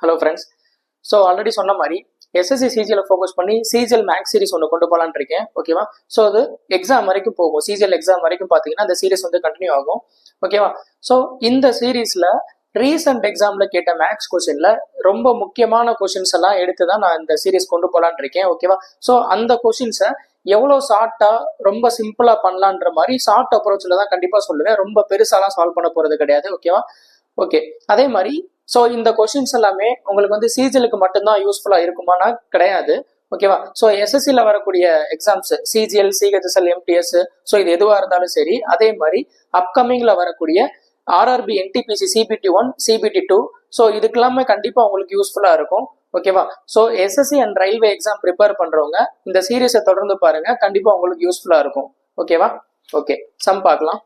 Hello friends. So already சொன்ன மாதிரி SSC CGL focus பண்ணி சிஜிஎல் மேக்ஸ் சீரிஸ் ஒன்று கொண்டு போகலான்னு இருக்கேன். ஓகேவா? ஸோ அது எக்ஸாம் வரைக்கும் போகும். சிஜிஎல் எக்ஸாம் வரைக்கும் பார்த்தீங்கன்னா அந்த சீரிஸ் வந்து கண்டினியூ ஆகும். ஓகேவா? ஸோ இந்த சீரீஸில் ரீசெண்ட் எக்ஸாமில் கேட்ட மேக்ஸ் கொஸ்டினில் ரொம்ப முக்கியமான கொஸ்டின்ஸ் எல்லாம் எடுத்து தான் நான் இந்த சீரிஸ் கொண்டு போகலான்னு இருக்கேன். ஓகேவா? ஸோ அந்த கொஸ்டின்ஸை எவ்வளோ ஷார்ட்டாக ரொம்ப சிம்பிளாக பண்ணலான்ற மாதிரி ஷார்ட் அப்ரோச்சில் தான் கண்டிப்பாக சொல்லுவேன். ரொம்ப பெருசாலாம் சால்வ் பண்ண போகிறது கிடையாது. ஓகேவா? ஓகே. அதே மாதிரி ஸோ இந்த கொஸ்டின்ஸ் எல்லாமே உங்களுக்கு வந்து சிஜிஎலுக்கு மட்டும்தான் யூஸ்ஃபுல்லாக இருக்குமானா கிடையாது. ஓகேவா? ஸோ எஸ்எஸ்சியில் வரக்கூடிய exams CGL, CHSL, MTS, so இது எதுவாக இருந்தாலும் சரி. அதே மாதிரி அப்கமிங்ல வரக்கூடிய RRB, NTPC, CBT1, CBT2, so இதுக்கெல்லாமே கண்டிப்பாக உங்களுக்கு யூஸ்ஃபுல்லாக இருக்கும். ஓகேவா? So SSC and railway exam prepare பண்ணுறவங்க இந்த சீரீஸை தொடர்ந்து பாருங்க, கண்டிப்பாக உங்களுக்கு யூஸ்ஃபுல்லாக இருக்கும். ஓகேவா? ஓகே, சம் பார்க்கலாம்.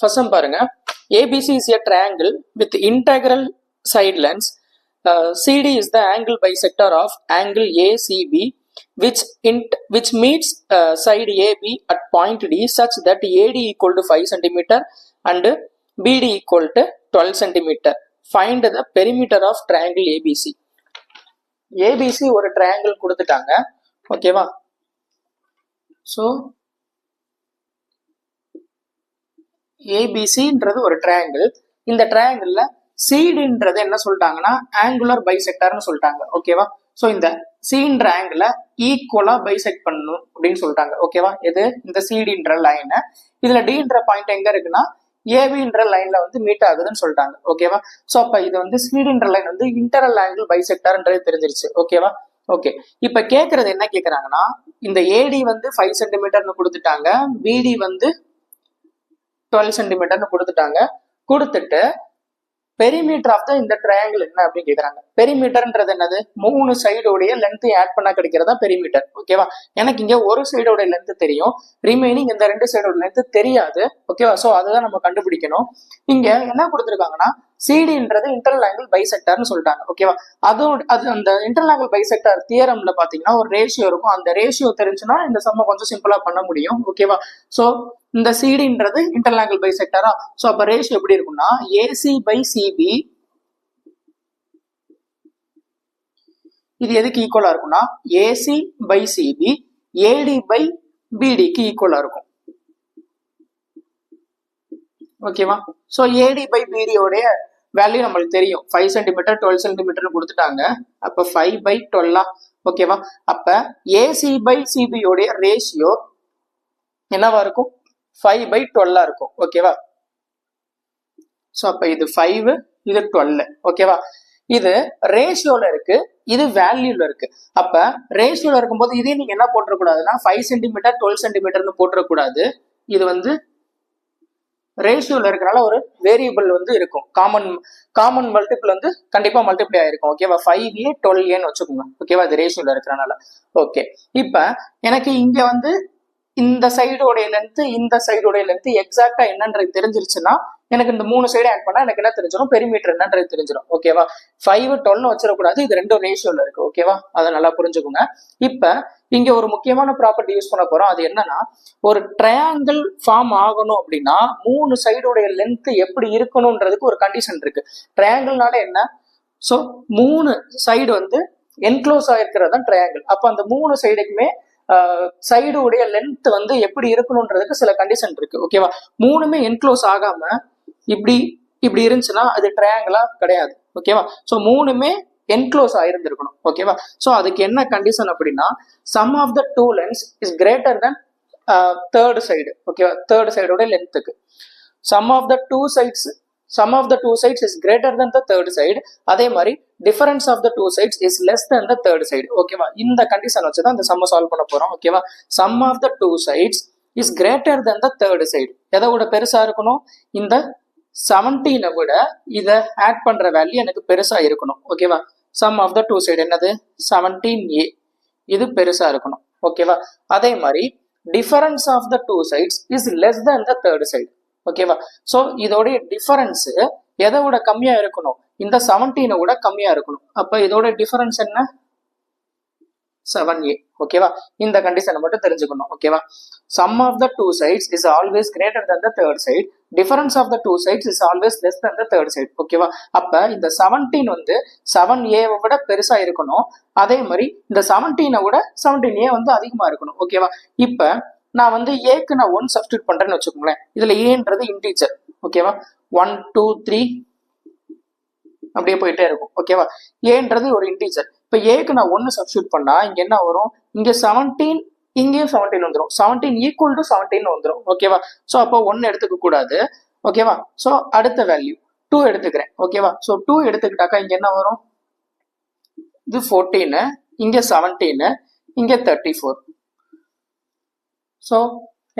ஃபர்ஸ்ட் சம் பாருங்க. ABC is a triangle with integral side lengths. CD is the angle bisector of angle ACB, which meets side AB at point D such that AD equal to 5 cm and BD equal to 12 cm. Find the perimeter of triangle ABC. ABC ஒரு triangle கொடுத்துட்டாங்க. ஓகேவா? So ஏபிசின்றது ஒரு triangle. இந்த ட்ரையாங்கிள்ல சிடின்றது என்ன சொல்லிட்டாங்கன்னா angular பைசெக்டார்னு சொல்லிட்டாங்க. ஓகேவா? So இந்த சின்ற ஆங்கிளை ஈக்குவலா பைசெக்ட் பண்ணணும் அப்படின்னு சொல்லிட்டாங்க. ஓகேவா? இது இந்த சிடின்ற லைனை, இதுல டின்ற பாயிண்ட் எங்க இருக்குன்னா ஏபின்ற லைன்ல வந்து மீட் ஆகுதுன்னு சொல்லிட்டாங்க. ஓகேவா? ஸோ அப்ப இது வந்து சிடின்ற லைன் வந்து இன்டரல் ஆங்கிள் பைசெக்டார்ன்றது தெரிஞ்சிருச்சு. ஓகேவா? ஓகே. இப்ப கேக்குறது என்ன கேக்குறாங்கன்னா, இந்த ஏடி வந்து 5 சென்டிமீட்டர்னு கொடுத்துட்டாங்க, பிடி வந்து 12 சென்டிமீட்டர்னு கொடுத்துட்டாங்க. கொடுத்துட்டு பெரிமீட்டர் ஆஃப் த இந்த ட்ரையாங்கிள் என்ன அப்படின்னு கேட்கறாங்க. பெரிமீட்டர்ன்றது என்னது? 3 சைடோடைய லென்த் ஆட் பண்ணா கிடைக்கிறதா பெரிமீட்டர். ஓகேவா? எனக்கு இங்க ஒரு சைடோட லென்த் தெரியும், ரிமைனிங் இந்த 2 சைடோட லென்த் தெரியாது. ஓகேவா? ஸோ அதுதான் நம்ம கண்டுபிடிக்கணும். இங்க என்ன கொடுத்துருக்காங்கன்னா சிடின்றது இன்டர்னல் ஆங்கிள் பைசெக்டார்னு சொல்லிட்டாங்க. ஓகேவா? அது அந்த இன்டர்னல் ஆங்கிள் பைசெக்டார் தியரம்ல பாத்தீங்கன்னா ஒரு ரேஷியோ இருக்கும். அந்த ரேஷியோ தெரிஞ்சுன்னா இந்த சம்ம கொஞ்சம் சிம்பிளா பண்ண முடியும். ஓகேவா? ஸோ இந்த சிடின்றது இன்டர்னல் ஆங்கிள் பைசெக்டாரா? ஸோ அப்ப ரேஷியோ எப்படி இருக்கும்னா ஏசி பை சிபி, இது எதுக்கு ஈக்குவலா இருக்கும்னா AC by CB AD by பிடிக்கு ஈக்குவலா இருக்கும். ஓகேவா? ஸோ ஏடி பை பிடியோடைய வேல்யூ நம்மளுக்கு தெரியும். 5 சென்டிமீட்டர் 12 சென்டிமீட்டர்னு கொடுத்துட்டாங்க. அப்ப 5 by 12. ஓகேவா? அப்ப ஏசி பை சிபியோடைய ரேஷியோ என்னவா இருக்கும்? 5 by 12 இருக்கும். ஓகேவா? ஸோ அப்ப இது 5, இது 12. ஓகேவா? இது ரேஷியோல இருக்கு, இது வேல்யூல இருக்கு. அப்ப ரேஷியோல இருக்கும்போது இதே நீங்க என்ன போட்டுறக்கூடாதுன்னா 5 சென்டிமீட்டர் 12 சென்டிமீட்டர்னு போட்டுறக்கூடாது. இது வந்து ரேஷியோல இருக்கனால ஒரு வேரியபிள் வந்து இருக்கும். காமன் மல்டிபிள் வந்து கண்டிப்பா மல்டிப்ளை ஆயிருக்கும். ஓகேவா? 5A 12Aன்னு வச்சுக்கோங்க. ஓகேவா? இது ரேஷியோல இருக்கறனால. ஓகே. இப்ப எனக்கு இங்க வந்து இந்த சைடோடைய லென்த், இந்த சைடோடைய லென்த் எக்ஸாக்டா என்னன்றது தெரிஞ்சிருச்சுன்னா எனக்கு இந்த 3 சைடு ஆட் பண்ணா எனக்கு என்ன தெரிஞ்சிடும்? பெரிமீட்டர் என்னன்றது தெரிஞ்சிடும். ஓகேவா? 5 12 வச்சிடக்கூடாது, இது ரெண்டும் ரேஷியோல இருக்கு. ஓகேவா? அதை நல்லா புரிஞ்சுக்கோங்க. இப்ப இங்க ஒரு முக்கியமான ப்ராப்பர்ட்டி யூஸ் பண்ண போறோம். அது என்னன்னா, ஒரு ட்ரையாங்கிள் ஃபார்ம் ஆகணும் அப்படின்னா 3 சைடோடைய லென்த் எப்படி இருக்கணும்ன்றதுக்கு ஒரு கண்டிஷன் இருக்கு. ட்ரையாங்கிள்னால என்ன? ஸோ 3 சைடு வந்து என்க்ளோஸ் ஆயிருக்கிறது தான் ட்ரையாங்கிள். அப்ப அந்த 3 சைடுக்குமே சைடுடைய லென்த் வந்து எப்படி இருக்கணும்ன்றதுக்கு சில கண்டிஷன் இருக்கு. ஓகேவா? 3மே என்க்ளோஸ் ஆகாம இப்படி இப்படி இருந்துச்சுன்னா அது ட்ரையாங்கிளா கிடையாது. ஓகேவா? ஸோ 3மே என்க்ளோஸ் ஆயிருந்திருக்கணும். ஓகேவா? ஸோ அதுக்கு என்ன கண்டிஷன் அப்படின்னா sum of the two lengths is greater than third side. ஓகேவா? தேர்ட் சைடோட லென்த்துக்கு sum of the two sides is greater than the third side. அதே மாதிரி difference of the two sides is less than the third side. ஓகேவா? இந்த condition வச்சு தான் இந்த சம்ம சால்வ் பண்ண போறோம். ஓகேவா? sum of the two sides is greater than the third side. எதை விட பெருசா இருக்கணும்? இந்த 17 விட இதை ஆட் பண்ற வேல்யூ எனக்கு பெருசா இருக்கணும். ஓகேவா? sum of the two side என்னது? 17A. இது பெருசா இருக்கணும். ஓகேவா? அதே மாதிரி difference of the two sides is less than the third side. ஓகேவா? ஸோ இதோடைய டிஃபரன்ஸ் எதை விட கம்மியா இருக்கணும்? இந்த 17 விட கம்மியா இருக்கணும். அப்ப இதோட டிஃபரன்ஸ் என்ன? 7a. ஓகேவா? இந்த கண்டிஷனை மட்டும் தெரிஞ்சுக்கணும். ஓகேவா? sum of the two sides is always greater than the third side. Difference of the two sides is always less than the third side. ஓகேவா? அப்ப இந்த 17 வந்து 7a விட பெருசா இருக்கணும். அதே மாதிரி இந்த 17 விட 17a வந்து அதிகமா இருக்கணும். ஓகேவா? இப்ப நான் வந்து ஏக்கு நான் 1 சப்ஸ்டியூட் பண்றேன்னு வச்சுக்கோங்களேன். இதுல ஏன்றது இன்டீஜர். ஓகேவா? 1 2 3 அப்படியே போயிட்டே இருக்கும். ஓகேவா? ஏன்றது ஒரு இன்டீஜர். இப்ப ஏக்கு நான் 1 சப்ஸ்டியூட் பண்ணா இங்க என்ன வரும்? இங்க 17, இங்கேயும் 17 வந்துடும். 17 ஈக்குவல் டு 17 வந்துடும். ஓகேவா? சோ அப்போ 1 எடுத்துக்க கூடாது. ஓகேவா? சோ அடுத்த வேல்யூ 2 எடுத்துக்கிறேன். ஓகேவா? சோ 2 எடுத்துக்கிட்டாக்கா இங்க என்ன வரும்? இது 14, இங்க 17, இங்க 34. சோ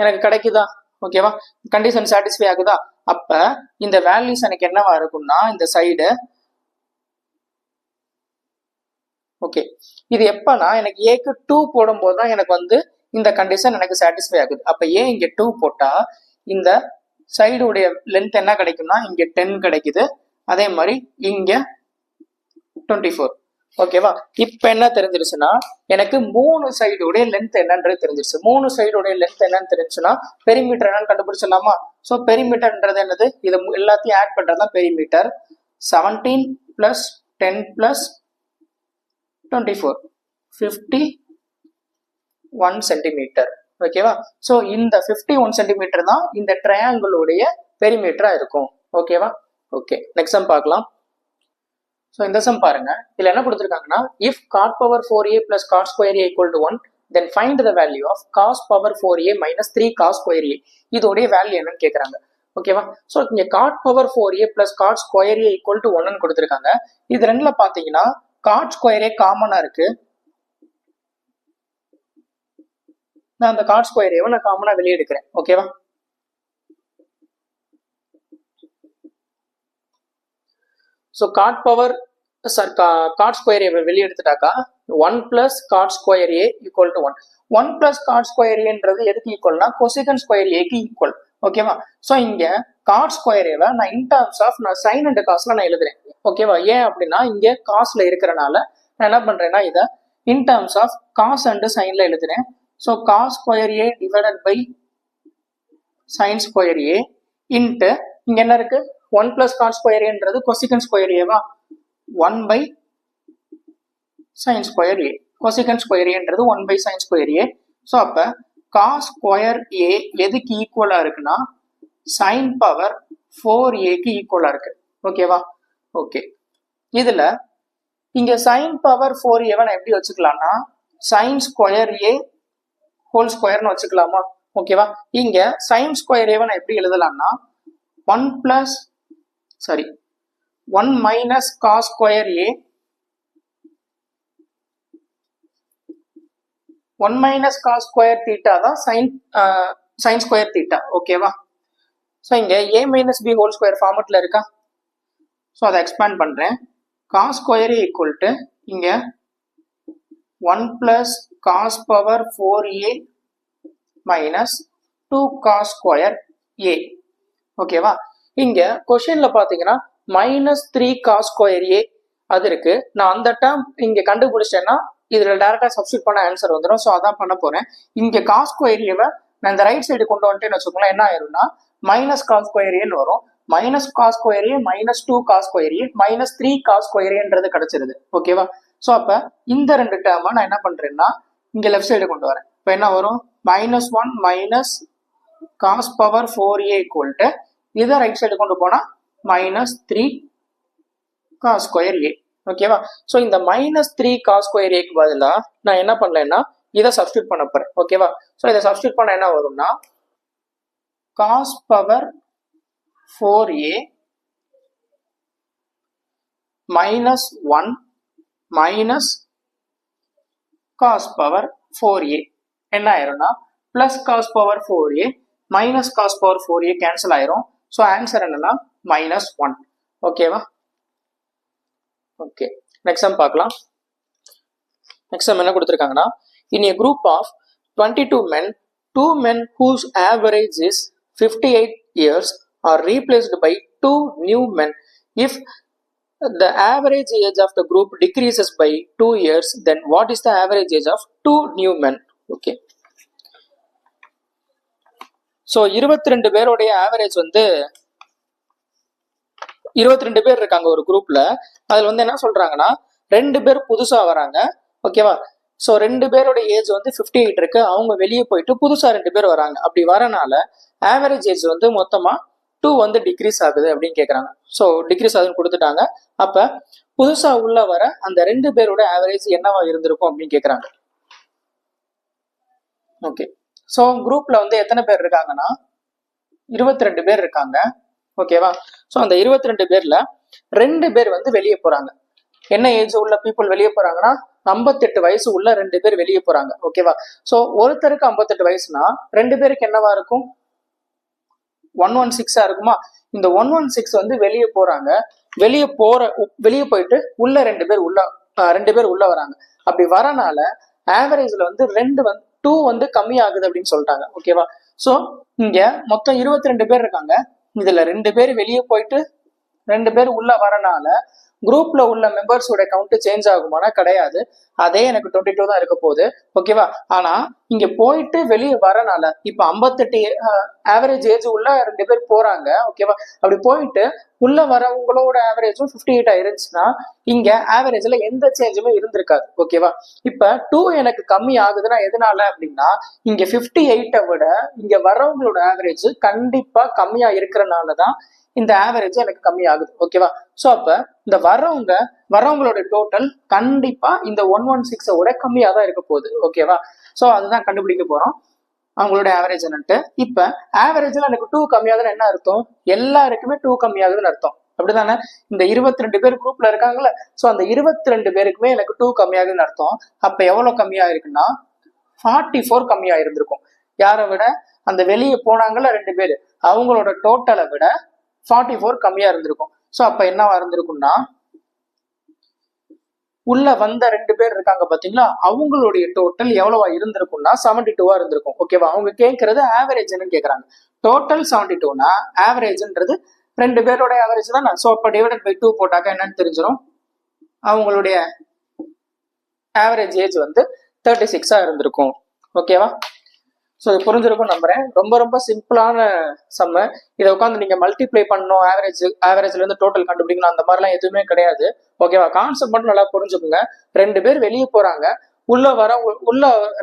எனக்கு கிடைக்குதா? ஓகேவா? கண்டிஷன் சாட்டிஸ்ஃபை ஆகுதா? அப்ப இந்த வேல்யூஸ் எனக்கு என்னவா இருக்கும்னா இந்த சைடு ஓகே. இது எப்பனா எனக்கு ஏக்கு 2 போடும்போது தான் எனக்கு வந்து இந்த கண்டிஷன் எனக்கு சாட்டிஸ்ஃபை ஆகுது. அப்ப ஏன் இங்க 2 போட்டா இந்த சைடு உடைய லென்த் என்ன கிடைக்கும்னா இங்க 10 கிடைக்குது. அதே மாதிரி இங்க 24. ஓகேவா? இப்ப என்ன தெரிஞ்சிருச்சுன்னா எனக்கு 3 சைடுடைய லென்த் என்னன்றது தெரிஞ்சிருச்சு. 3 சைடுடைய லென்த் என்னன்னு தெரிஞ்சுன்னா பெரிமீட்டர் என்னன்னு கண்டுபிடிச்சிடலாமா? சோ பெரிமீட்டர்ன்றது என்னது? இது எல்லாத்தையும் ஆட் பண்றதுதான் பெரிமீட்டர். 17 plus 10 plus 24 51 centimetre. ஓகேவா? சோ இந்த 51 சென்டிமீட்டர் தான் இந்த ட்ரையாங்கிளுடைய பெரிமீட்டரா இருக்கும். ஓகேவா? ஓகே, நெக்ஸ்ட் சம் பார்க்கலாம். ஸோ இந்த சம் பாருங்க. இதுல என்ன கொடுத்துருக்காங்கன்னா if cot power 4a plus cot square a equal to 1 then find the value of cos power 4a minus 3 cos square a. இதோடைய வேல்யூ என்னன்னு கேட்கறாங்க. ஓகேவா? ஸோ இங்க cot power 4a plus cot square a equal to 1 கொடுத்துருக்காங்க. இது ரெண்டுல பாத்தீங்கன்னா cot square a காமனா இருக்கு. நான் அந்த cot square a நான் காமனா வெளியே எடுக்கிறேன். ஓகேவா? ஸோ cot square a வெளியே எடுத்துட்டாக்கா 1 plus cot square a equal to 1. 1 plus cot square a ன்றது எதுக்கு ஈக்குவல்னா cosecant square a க்கு ஈக்குவல். ஓகேவா? ஸோ இங்க cot square a நான் in terms of நான் sin and cosல நான் எழுதுறேன். ஓகேவா? ஏன் அப்படின்னா இங்க காஸ்ல இருக்கிறனால நான் என்ன பண்றேன்னா இதை in terms of cos and sinல எழுதுறேன். So cos square a divided by sin square a into இங்க என்ன இருக்கு? 1 plus cot square a ன்றது cosecant square a வா? 1 by sin square a. cosecant square a ன்றது 1 by sin square a. So அப்ப cos square a எதுக்கு ஈக்குவலா இருக்குன்னா sin power 4a க்கு ஈக்குவலா இருக்கு. ஓகேவா? ஓகே. இதுல இங்க sin power 4a நான் எப்படி வச்சுக்கலாம்னா sin square a whole squareனு வச்சுக்கலாமா? ஓகேவா? இங்க sin square a நான் எப்படி எழுதலாம்னா 1 minus cos square a 1 minus cos square theta தான் sin square theta. ஓகேவா? ஸோ இங்க a minus b whole square ஃபார்மட்ல இருக்கா? ஸோ அதை எக்ஸ்பேண்ட் பண்றேன். cos square a equal to இங்க 1 plus cos power 4a minus 2 cos square a. ஓகேவா? இங்க கொஸ்டின்ல பாத்தீங்கன்னா -3 cos square a அது இருக்கு. நான் அந்த டேர்ம் இங்க கண்டுபிடிச்சேன்னா இதுல டைரக்டா சப்ஸ்டியூட் பண்ண ஆன்சர் வந்துடும். ஸோ அதான் பண்ண போறேன். இங்க cos square a நான் இந்த ரைட் சைடு கொண்டு வந்துட்டேன்னு வச்சுக்கோங்களேன். என்ன ஆயிரும்னா மைனஸ் cos square a வரும். minus cos square a minus 2 cos square a minus 3 cos square a கிடைச்சிருது. ஓகேவா? ஸோ அப்ப இந்த ரெண்டு டேர்மை நான் என்ன பண்றேன்னா இங்க லெஃப்ட் சைடு கொண்டு வரேன். இப்போ என்ன வரும்? -1 minus cos power 4a equal to இதை ரைட் சைடு கொண்டு போனா -3 cos square a. ஓகேவா? ஸோ இந்த -3 cos square a க்கு பதிலா நான் என்ன பண்ணலன்னா இதை சப்ஸ்டியூட் பண்ண போறேன். ஓகேவா? ஸோ இதை சப்ஸ்டியூட் பண்ண என்ன வரும்னா cos power 4a minus 1 minus cos power 4a என்ன ஆயிரும்னா plus cos power 4a minus cos power 4a cancel ஆயிரும். ஸோ ஆன்சர் என்னன்னா -1. ஓகேவா? ஓகே, நெக்ஸ்ட் சம் பார்க்கலாம். நெக்ஸ்ட் சம் என்ன கொடுத்துருக்காங்கன்னா in a group of 22 men 2 men whose average is 58 years are replaced by 2 new men if the average age of the group decreases by 2 years, then what is the average age of two new men? Okay, so 22 பேருடைய average வந்து 22 பேர் இருக்காங்க ஒரு குரூப்ல. அதுல வந்து என்ன சொல்றாங்கன்னா 2 பேர் புதுசா வராங்க. ஓகேவா? ஸோ 2 பேரோட ஏஜ் வந்து 58 இருக்கு. அவங்க வெளியே போயிட்டு புதுசா 2 பேர் வராங்க. அப்படி வரனால ஆவரேஜ் ஏஜ் வந்து மொத்தமா 2 வந்து டிக்ரீஸ் ஆகுது அப்படின்னு கேட்குறாங்க. ஸோ டிக்ரீஸ் ஆகுதுன்னு கொடுத்துட்டாங்க. அப்ப புதுசா உள்ள வர அந்த 2 பேரோட ஆவரேஜ் என்னவா இருந்திருக்கும் அப்படின்னு கேட்குறாங்க. ஓகே, ஸோ குரூப்ல வந்து எத்தனை பேர் இருக்காங்கன்னா 22 பேர் இருக்காங்க. ஓகேவா? ஸோ அந்த 22 பேர்ல 2 பேர் வந்து வெளியே போறாங்க. என்ன ஏஜ் உள்ள பீப்புள் வெளியே போறாங்கன்னா 58 வயசு உள்ள 2 பேர் வெளியே போறாங்க. ஓகேவா? ஸோ ஒருத்தருக்கு 58 வயசுனா 2 பேருக்கு என்னவா இருக்கும்? 116 இருக்குமா? இந்த 116 வந்து வெளியே போறாங்க. வெளியே போயிட்டு உள்ள 2 பேர் உள்ள வராங்க. அப்படி வரனால ஆவரேஜ்ல வந்து 2 வந்து கம்மி ஆகுது அப்படின்னு சொல்லிட்டாங்க. ஓகேவா? ஸோ இங்க மொத்தம் 22 பேர் இருக்காங்க. இதுல 2 பேர் வெளியே போயிட்டு 2 பேர் உள்ள வரனால குரூப்ல உள்ள மெம்பர்ஸோட கவுண்ட் சேஞ்ச் ஆகுமானா கிடையாது. அதே எனக்கு 22 தான் இருக்க போகுது. ஓகேவா? ஆனா இங்க போயிட்டு வெளியே வரனால இப்ப 58 ஆவரேஜ் ஏஜ் உள்ள 2 பேர் போறாங்க. ஓகேவா? அப்படி போயிட்டு உள்ள வரவங்களோட ஆவரேஜும் 58 இருந்துச்சுன்னா இங்க ஆவரேஜ்ல எந்த சேஞ்சுமே இருந்திருக்காது. ஓகேவா? இப்ப 2 எனக்கு கம்மி ஆகுதுன்னா எதனால அப்படின்னா இங்க 58 விட இங்க வரவங்களோட ஆவரேஜ் கண்டிப்பா கம்மியா இருக்கிறனாலதான் இந்த ஆவரேஜ் எனக்கு கம்மி ஆகுது. ஓகேவா? ஸோ அப்ப இந்த வரவங்களோட டோட்டல் கண்டிப்பா இந்த 116 விட கம்மியா தான் இருக்க போகுது. ஓகேவா? ஸோ அதுதான் கண்டுபிடிக்க போறோம் அவங்களோட ஆவரேஜ் என்னட்டு. இப்ப ஆவரேஜ்ல எனக்கு 2 கம்மியாகுதுன்னு என்ன அர்த்தம்? எல்லாருக்குமே 2 கம்மியாகுதுன்னு அர்த்தம். அப்படிதானே? இந்த 22 பேர் குரூப்ல இருக்காங்கல்ல, ஸோ அந்த 22 பேருக்குமே எனக்கு 2 கம்மியாகுதுன்னு அர்த்தம். அப்ப எவ்வளவு கம்மியா இருக்குன்னா 44 கம்மியா இருந்திருக்கும். யாரை விட? அந்த வெளியே போனாங்கல்ல 2 பேர், அவங்களோட டோட்டலை விட 44 கம்மியா இருந்திருக்கும். ஸோ அப்ப என்னவா இருந்திருக்கும்னா உள்ள வந்த 2 பேர் இருக்காங்க பாத்தீங்களா, அவங்களுடைய டோட்டல் எவ்வளவா இருந்திருக்கும்னா 72வா இருந்திருக்கும். ஓகேவா? அவங்க கேட்கறது ஆவரேஜ் என்னன்னு கேட்கறாங்க. டோட்டல் 72னா ஆவரேஜ்ன்றது 2 பேரோட ஆவரேஜ் தானே. ஸோ அப்ப டிவைடட் பை 2 போட்டாக்க என்னன்னு தெரிஞ்சிடும். அவங்களுடைய ஆவரேஜ் ஏஜ் வந்து 36ஆ இருந்திருக்கும். ஓகேவா? ஸோ இது புரிஞ்சிருக்கும் நம்புறேன். ரொம்ப ரொம்ப சிம்பிளான சம்மு. இதை உட்காந்து நீங்க மல்டிப்ளை பண்ணணும், ஆவரேஜ்ல இருந்து டோட்டல் கண்டுபிடிக்கணும், அந்த மாதிரிலாம் எதுவுமே கிடையாது. ஓகேவா? கான்செப்ட் மட்டும் நல்லா புரிஞ்சுக்கோங்க. 2 பேர் வெளியே போறாங்க, உள்ள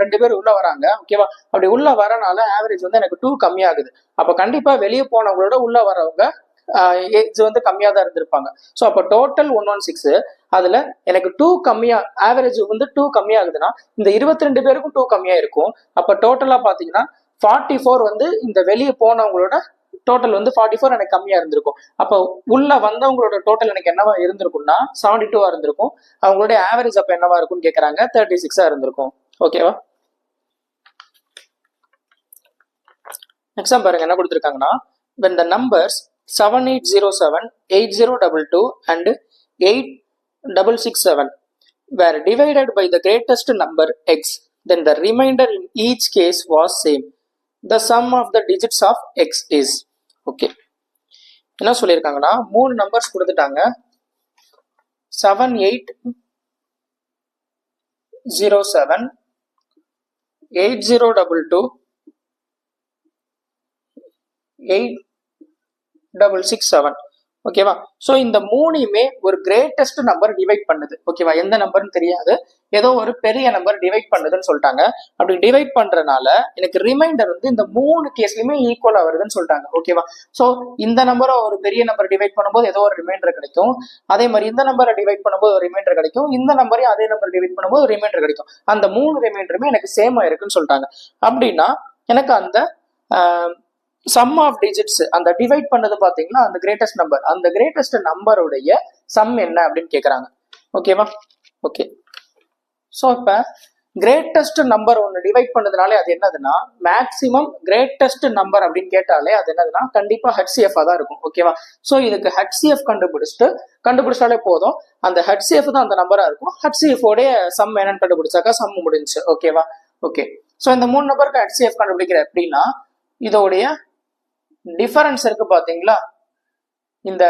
2 பேர் உள்ள வராங்க. ஓகேவா? அப்படி உள்ள வரனால ஆவரேஜ் வந்து எனக்கு 2 கம்மியாகுது. அப்ப கண்டிப்பா வெளியே போனவங்களோட உள்ள வரவங்க ஏஜ் வந்து கம்மியா தான் இருந்திருப்பாங்க. ஸோ அப்போ டோட்டல் 116, அதுல எனக்கு 2 கம்மியா, ஆவரேஜ் வந்து 2 கம்மியாகுதுன்னா இந்த 22 பேருக்கும் 2 கம்மியா இருக்கும். அப்ப டோட்டலா பாத்தீங்கன்னா 44 வந்து இந்த வெளியே போனவங்களோட டோட்டல் வந்து 44 எனக்கு கம்மியா இருந்திருக்கும். அப்போ உள்ள வந்தவங்களோட டோட்டல் எனக்கு என்னவா இருந்திருக்கும்னா 72வா இருந்திருக்கும். அவங்களுடைய ஆவரேஜ் அப்ப என்னவா இருக்கும்னு கேட்கறாங்க. 36ஆ இருந்திருக்கும். ஓகேவா? நெக்ஸ்ட் பாருங்க என்ன கொடுத்துருக்காங்கன்னா, when the numbers 7807, 8022 and 8667 were divided by the greatest number x, then the remainder in each case was same. The sum of the digits of x is. Okay, என்ன சொல்லியிருக்காங்கன்னா 3 நம்பர்ஸ் கொடுத்துட்டாங்க. 7807, 8022, 8667. ஓகேவா? ஸோ இந்த மூணையுமே ஒரு greatest number divide பண்ணுது. ஓகேவா? எந்த நம்பர்னு தெரியாது, ஏதோ ஒரு பெரிய நம்பர் டிவைட் பண்ணுதுன்னு சொல்லிட்டாங்க. அப்படி டிவைட் பண்றதுனால எனக்கு ரிமைண்டர் வந்து இந்த 3 கேஸ்லயுமே ஈக்குவலா வருதுன்னு சொல்லிட்டாங்க. ஓகேவா? ஸோ இந்த நம்பரை ஒரு பெரிய நம்பர் டிவைட் பண்ணும்போது ஏதோ ஒரு ரிமைண்டர் கிடைக்கும். அதே மாதிரி இந்த நம்பரை டிவைட் பண்ணும்போது ஒரு ரிமைண்டர் கிடைக்கும். இந்த நம்பரையும் அதே நம்பர் டிவைட் பண்ணும்போது ஒரு ரிமைண்டர் கிடைக்கும். அந்த 3 ரிமைண்டருமே எனக்கு சேமா இருக்குன்னு சொல்லிட்டாங்க. அப்படின்னா எனக்கு அந்த சம் ஆஃப் டிஜிட்ஸ், அந்த டிவைட் பண்ணது பாத்தீங்கன்னா அந்த கிரேட்டஸ்ட் நம்பர், அந்த கிரேட்டஸ்ட் நம்பருடைய சம் என்ன அப்படின்னு கேக்குறாங்க. ஓகேவா? ஓகே, ஸோ இப்ப கிரேட்டஸ்ட் நம்பர் ஒன்று டிவைட் பண்ணதுனாலே அது என்னதுன்னா மேக்சிமம் கிரேட்டஸ்ட் நம்பர் அப்படின்னு கேட்டாலே அது என்னதுன்னா கண்டிப்பா ஹெச்சிஎஃப் தான் இருக்கும். ஓகேவா? ஸோ இதுக்கு ஹெச்சிஎஃப் கண்டுபிடிச்சாலே போதும். அந்த ஹெச்சிஎஃப் தான் அந்த நம்பரா இருக்கும். ஹெச்சிஎஃப் உடைய சம் என்னன்னு கண்டுபிடிச்சாக்கா சம் முடிஞ்சு. ஓகேவா? ஓகே, ஸோ இந்த 3 நம்பருக்கு ஹெச்சிஎஃப் கண்டுபிடிக்கிற எப்படின்னா இதோடைய டிஃபரன்ஸ் இருக்கு பாத்தீங்களா, இந்த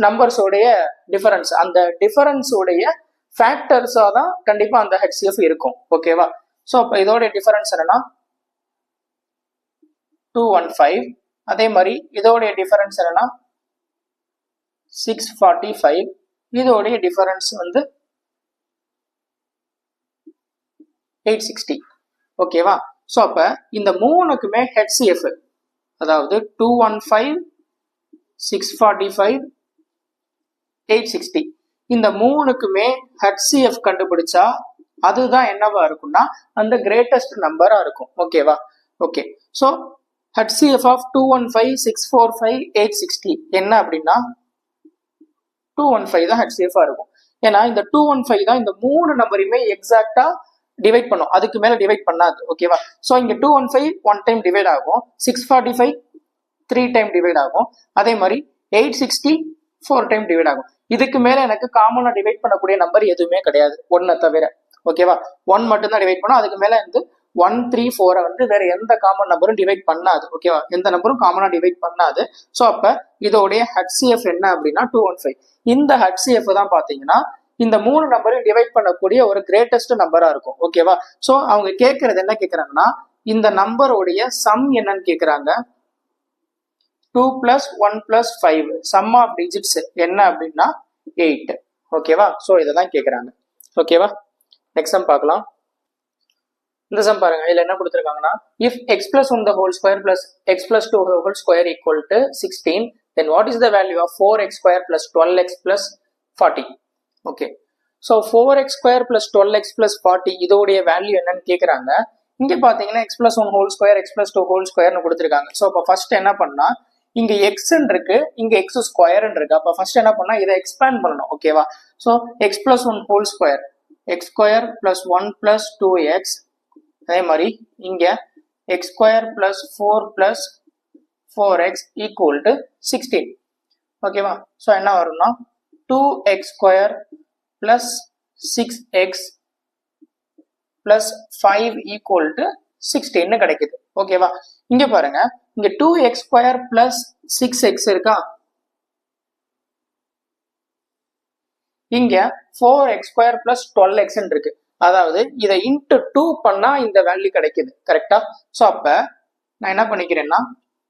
நம்பர்ஸோடைய டிஃபரன்ஸ், அந்த டிஃபரன்ஸோடைய ஃபேக்டர்ஸா தான் கண்டிப்பா அந்த HCF இருக்கும். ஓகேவா? ஸோ அப்போ இதோடைய டிஃபரன்ஸ் என்னன்னா 215. அதே மாதிரி இதோடைய டிஃபரன்ஸ் என்னன்னா 645. இதோடைய டிஃபரன்ஸ் வந்து 860. ஓகேவா? ஸோ அப்ப இந்த மூணுக்குமே HCF, அதாவது 215, 645, 860, இந்த மூணுக்குமே HCF கண்டுபிடிச்சா அதுதான் என்னவா இருக்கும்னா அந்த கிரேட்டஸ்ட் நம்பரா இருக்கும். ஓகேவா? ஓகே. ஸோ HCF ஆஃப் 215, 645, 860 என்ன அப்படின்னா 215 தான் HCF இருக்கும். ஏன்னா இந்த 215 தான் இந்த மூணு நம்பரையுமே எக்ஸாக்டா டிவைட் பண்ணும், அதுக்கு மேல டிவைட் பண்ணாது. ஓகேவா? ஸோ இங்க 215 1 டைம் டிவைட் ஆகும், 645 3 டைம் டிவைட் ஆகும், அதே மாதிரி 860 4 டைம் டிவைட் ஆகும். இதுக்கு மேல எனக்கு காமனா டிவைட் பண்ணக்கூடிய நம்பர் எதுவுமே கிடையாது, 1 தவிர. ஓகேவா? 1 மட்டும் தான் டிவைட் பண்ணும், அதுக்கு மேல வந்து 1 3 4 வந்து வேற எந்த காமன் நம்பரும் டிவைட் பண்ணாது. ஓகேவா? எந்த நம்பரும் காமனா டிவைட் பண்ணாது. ஸோ அப்ப இதோடைய HCF என்ன அப்படின்னா 215. இந்த HCF தான் பாத்தீங்கன்னா இந்த மூணு நம்பரையும் டிவைட் பண்ணக்கூடிய ஒரு கிரேட்டஸ்ட் நம்பரா இருக்கும். ஓகேவா? ஸோ அவங்க கேட்கறது என்ன கேட்கறாங்கன்னா இந்த நம்பருடைய சம் என்னன்னு கேட்கறாங்க. 2 + 1 + 5 சம் ஆஃப் டிஜிட்ஸ் என்ன அப்படின்னா 8. ஓகேவா? ஸோ இதை தான் கேட்கறாங்க. ஓகேவா? நெக்ஸ்ட் சம் பார்க்கலாம். இந்த சம் பாருங்க, இதுல என்ன கொடுத்துருக்காங்கன்னா if x + 1 the whole square plus x + 2 the whole square equal to 16, then what is the value of 4x² plus 12x plus 40? Okay. So 4x² plus 12x plus 40 இதோடைய value என்னன்னு கேட்குறாங்க. இங்கே பார்த்தீங்கன்னா x + 1 whole square, x + 2 whole squareனு கொடுத்துருக்காங்க. So அப்போ first என்ன பண்ணா இங்க எக்ஸ்ன்னு இருக்கு, இங்க x² இருக்கு. அப்போ ஃபர்ஸ்ட் என்ன பண்ணா இதை எக்ஸ்பேண்ட் பண்ணணும். ஓகேவா? So x + 1 whole square, x² plus 1 plus 2x, அதே மாதிரி இங்க x² plus 4 plus 4x equal to 16. ஓகேவா? ஸோ என்ன வரும்னா 2x² plus 6x plus 5 equal to 16 கிடைக்குது. ஓகேவா? இங்க பாருங்க, இங்க 2x² plus 6x இருக்கா, இங்க 4x² plus 12x இருக்கு. அதாவது இதை இன்ட்டு 2 பண்ணா இந்த வேல்யூ கிடைக்குது. கரெக்டா? ஸோ அப்ப நான் என்ன பண்ணிக்கிறேன்னா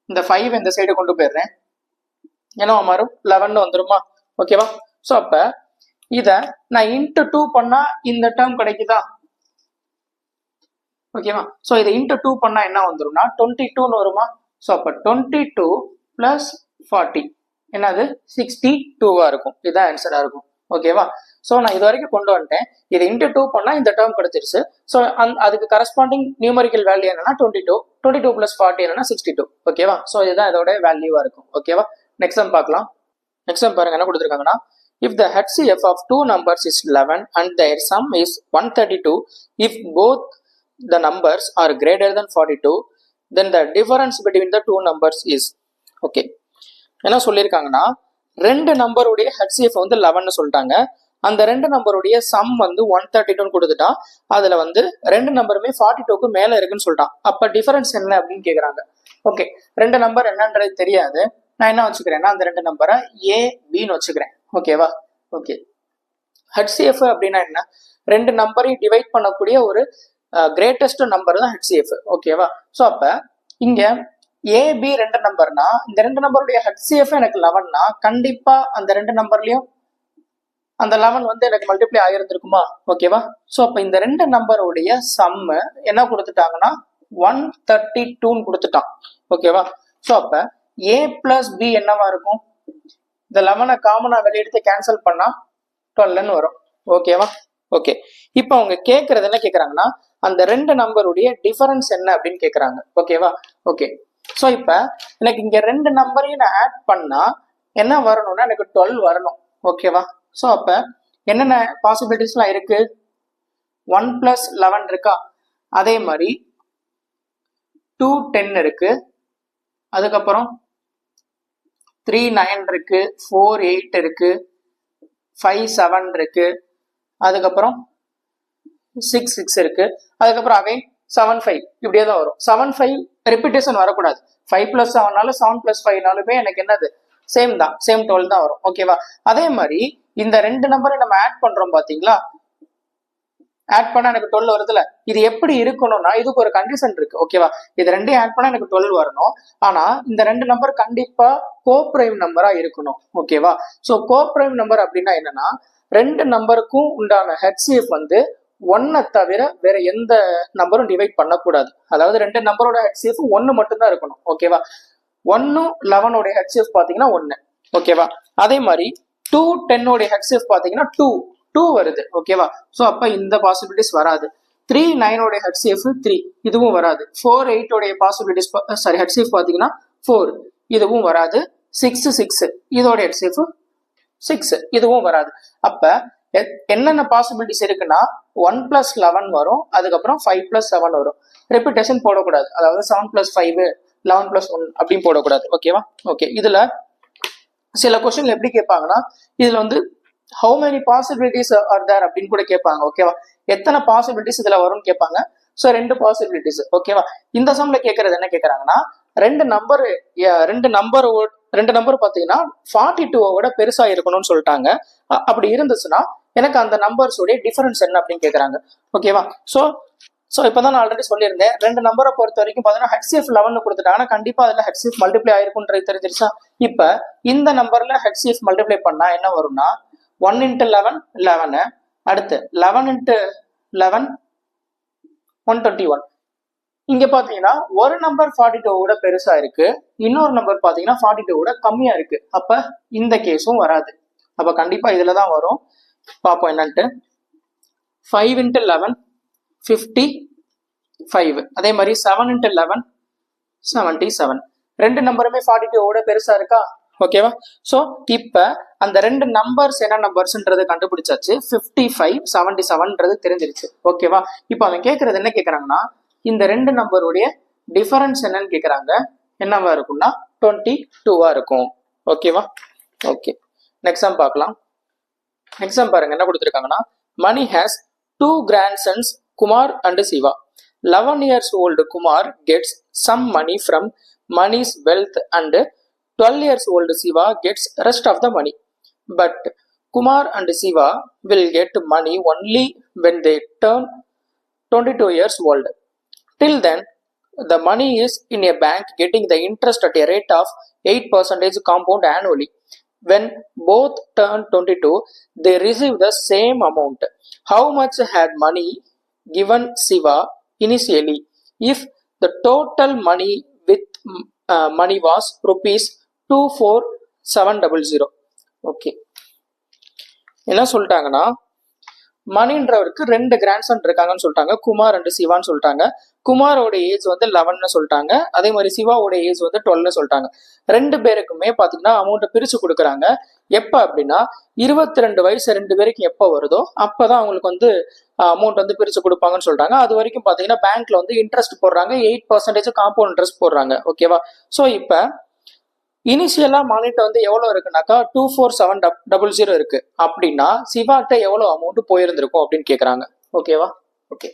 இந்த 5 இந்த சைடு கொண்டு போயிடுறேன், ஏன்னா மாறும் 11 வந்துருமா? ஓகேவா? ஸோ அப்ப இத நான் இன்ட்டு 2 பண்ணா இந்த டேர்ம் கிடைக்குதா? ஓகேவா? ஸோ இதை இன்ட்டு 2 பண்ணா என்ன வந்துரும்னா 22ன்னு வருமா? ஸோ அப்ப 22 plus 40 என்னது 62வா இருக்கும். இதுதான் ஆன்சரா இருக்கும். ஓகேவா? ஸோ நான் இது வரைக்கும் கொண்டு வந்துட்டேன். இதை இன்ட்டு 2 பண்ணா இந்த டேர்ம் கிடைச்சிருச்சு. ஸோ அதுக்கு கரஸ்பாண்டிங் நியூமரிக்கல் வேல்யூ என்னன்னா 22, 22 plus 40 என்னன்னா 62. ஓகேவா? ஸோ இதுதான் இதோட வேல்யூவா இருக்கும். ஓகேவா? நெக்ஸ்ட் சம் பார்க்கலாம். நெக்ஸ்ட் சம் பாருங்க, என்ன கொடுத்துருக்காங்கன்னா if the HCF of two numbers is 11 and their sum is 132, if both the numbers are greater than 42, then the difference between the two numbers is. Okay, என்ன சொல்லியிருக்காங்கன்னா ரெண்டு நம்பருடைய HCF வந்து 11 சொல்லிட்டாங்க, அந்த ரெண்டு நம்பருடைய சம் வந்து 132 கொடுத்துட்டா, அதுல வந்து ரெண்டு நம்பருமே 42க்கு மேல இருக்குன்னு சொல்லிட்டான். அப்ப டிஃபரன்ஸ் என்ன அப்படின்னு கேக்குறாங்க. ஓகே, ரெண்டு நம்பர் என்னன்றது தெரியாது, நான் என்ன வச்சுக்கிறேன்னா அந்த ரெண்டு நம்பரை A Bன்னு வச்சுக்கிறேன். ஓகேவா? ஓகே, HCF அப்படின்னா என்ன? ரெண்டு நம்பரையும் டிவைட் பண்ணக்கூடிய ஒரு கிரேட்டஸ்ட் நம்பர் தான் HCF. ஓகேவா? ஸோ அப்ப இங்க AB ரெண்டு நம்பர்னா இந்த ரெண்டு நம்பருடைய HCF எனக்கு 11னா கண்டிப்பா அந்த ரெண்டு நம்பர்லயும் அந்த 11 வந்து எனக்கு மல்டிப்ளை ஆகிருந்திருக்குமா? ஓகேவா? ஸோ அப்ப இந்த ரெண்டு நம்பருடைய சம் என்ன கொடுத்துட்டாங்கன்னா 132ன்னு கொடுத்துட்டான். ஓகேவா? ஸோ அப்ப A plus B என்னவா இருக்கும்? இந்த 11 காமனா வெளியெடுத்து கேன்சல் பண்ணா 12ன்னு வரும். ஓகேவா? ஓகே, இப்போ அவங்க கேட்கறது என்ன கேட்கறாங்கன்னா அந்த ரெண்டு நம்பருடைய டிஃபரன்ஸ் என்ன அப்படின்னு கேட்கறாங்க. ஓகேவா? ஓகே, ஸோ இப்போ எனக்கு இங்க ரெண்டு நம்பரையும் நான் ஆட் பண்ணா என்ன வரணும்னா எனக்கு 12 வரணும். ஓகேவா? ஸோ அப்ப என்னென்ன பாசிபிலிட்டிஸ்லாம் இருக்கு? 1 plus 11 இருக்கா, அதே மாதிரி 2 10 இருக்கு, அதுக்கப்புறம் 3 9 இருக்கு, 4 8 இருக்கு, 5 7 இருக்கு, அதுக்கப்புறம் 6 6 இருக்கு, அதுக்கப்புறம் அகைன் 7 5, இப்படியே தான் வரும். 7 5 ரிப்பீட்டேஷன் வரக்கூடாது. 5 plus 7 7 plus 5 எனக்கு என்னது சேம் தான், சேம் 12 தான் வரும். ஓகேவா? அதே மாதிரி இந்த ரெண்டு நம்பரை நம்ம ஆட் பண்றோம் பாத்தீங்களா, ஆட் பண்ணா எனக்கு 12 வருதுல. இது எப்படி இருக்கணும்னா இதுக்கு ஒரு கண்டிஷன் இருக்கு. ஓகேவா? இது ரெண்டையும் ஆட் பண்ணா எனக்கு 12 வரணும். ஆனா இந்த ரெண்டு நம்பர் கண்டிப்பா கோப்ரைம் நம்பரா இருக்கணும். ஓகேவா? சோ கோப்ரைம் நம்பர் அப்படின்னா என்னன்னா, ரெண்டு நம்பருக்கும் உண்டான HCF வந்து 1 தவிர வேற எந்த நம்பரும் டிவைட் பண்ணக்கூடாது. அதாவது ரெண்டு நம்பரோட HCF 1 மட்டும்தான் இருக்கணும். ஓகேவா? 1 11 HCF பாத்தீங்கன்னா 1. ஓகேவா? அதே மாதிரி 2 10 HCF பாத்தீங்கன்னா 2 வருது. ஓகேவா? சோ அப்ப இந்த பாசிபிலிட்டிஸ் வராது. 3 9 HCF 3 இதுவும் வராது. 4 8 பாசிபிலிட்டிஸ் HCF பாத்தீங்கன்னா 4 இதுவும் வராது. 6 6 இதோட HCF 6 இதுவும் வராது. அப்ப என்னென்ன பாசிபிலிட்டிஸ் இருக்குன்னா 1 + 11 வரும், அதுக்கப்புறம் 5 + 7 வரும். ரெப்பிட்டேஷன் போடக்கூடாது. அதாவது 7 + 5 11 + 1 அப்படின்னு போடக்கூடாது. ஓகேவா? ஓகே. இதுல சில கொஸ்டின்ல எப்படி கேட்பாங்கன்னா, இதுல வந்து how many possibilities are there அப்படின்னு கூட கேட்பாங்க. ஓகேவா? எத்தனை பாசிபிலிட்டிஸ் இதுல வரும்னு கேட்பாங்க. So 2 possibilities. ஓகேவா? இந்த சம்ல கேட்கறது என்ன கேட்கறாங்கன்னா, ரெண்டு நம்பர் பாத்தீங்கன்னா 42 விட பெருசா இருக்கணும்னு சொல்லிட்டாங்க. அப்படி இருந்துச்சுன்னா எனக்கு அந்த நம்பர்ஸோட டிஃபரன்ஸ் என்ன அப்படின்னு கேட்கறாங்க. ஓகேவா? ஸோ இப்பதான் நான் ஆல்ரெடி சொல்லியிருந்தேன், ரெண்டு நம்பரை பொறுத்த வரைக்கும் பாத்தீங்கன்னா HCF 11 கொடுத்துட்டாங்கன்னா கண்டிப்பா அதுல HCF மல்டிப்ளை ஆயிருக்குன்றது தெரிஞ்சிருச்சா? இப்ப இந்த நம்பர்ல HCF மல்டிப்ளை பண்ணா என்ன வரும்னா 1 × 11 11, அடுத்து 11 × 11 121. இங்க பாத்தீங்கன்னா ஒரு நம்பர் 42 விட பெருசா இருக்கு, இன்னொரு நம்பர் பாத்தீங்கன்னா 42 விட கம்மியா இருக்கு. அப்ப இந்த கேஸும் வராது. அப்ப கண்டிப்பா இதுலதான் வரும். பார்ப்போம் என்னன்ட்டு. 5 × 11 55. அதே மாதிரி 7 × 11 77. ரெண்டு நம்பருமே 42 விட பெருசா இருக்கா? ஓகேவா? சோ இப்ப அந்த ரெண்டு நம்பர்ஸ் என்ன நம்பர்ஸ்ன்றதை கண்டுபிடிச்சாச்சு. 55 77ன்றது தெரிஞ்சிருச்சு. ஓகேவா? இப்ப அவன் கேட்கறது என்ன கேட்கறாங்கன்னா, இந்த ரெண்டு நம்பருடைய டிஃபரன்ஸ் என்னன்னு கேட்கறாங்க. என்னவா இருக்கும்னா 22 இருக்கும். ஓகேவா? ஓகே. நெக்ஸ்ட் சம் பார்க்கலாம். நெக்ஸ்ட் சம் பாருங்க என்ன கொடுத்துருக்காங்கன்னா, மணி has 2 grandsons Kumar and Siva. 11 years old Kumar gets some money from Mani's wealth and 12 years old Siva gets rest of the money. But Kumar and Siva will get money only when they turn 22 years old. Till then, the money is in a bank getting the interest at a rate of 8% compound annually. When both turn 22, they receive the same amount. How much had money given Siva initially? If the total money with money was rupees 24700. Okay. என்ன சொல்லிட்டாங்கன்னா, மணின்றவருக்கு ரெண்டு grandson இருக்காங்கன்னு சொல்லிட்டாங்க, Kumar and சிவான்னு சொல்லிட்டாங்க. குமாரோட age வந்து 11ன்னு சொல்லிட்டாங்க. அதே மாதிரி சிவாவோட ஏஜ் வந்து 12ன்னு சொல்லிட்டாங்க. ரெண்டு பேருக்குமே பாத்தீங்கன்னா அமௌண்ட் பிரிச்சு கொடுக்குறாங்க. எப்ப அப்படின்னா 22 வயசு ரெண்டு பேருக்கு எப்ப வருதோ அப்பதான் அவங்களுக்கு வந்து அமௌண்ட் வந்து பிரிச்சு கொடுப்பாங்கன்னு சொல்றாங்க. அது வரைக்கும் பாத்தீங்கன்னா பேங்க்ல வந்து இன்ட்ரெஸ்ட் போடுறாங்க, 8% காம்பவுண்ட் இன்ட்ரெஸ்ட் போடுறாங்க. ஓகேவா? சோ இப்ப இனிஷியலா மணிட்ட வந்து எவ்வளவு இருக்குனாக்கா 24700 இருக்கு. அப்படின்னா சிவாட்ட எவ்வளவு அமௌண்ட் போயிருந்திருக்கும் அப்படின்னு கேக்குறாங்க. ஓகேவா? ஓகே.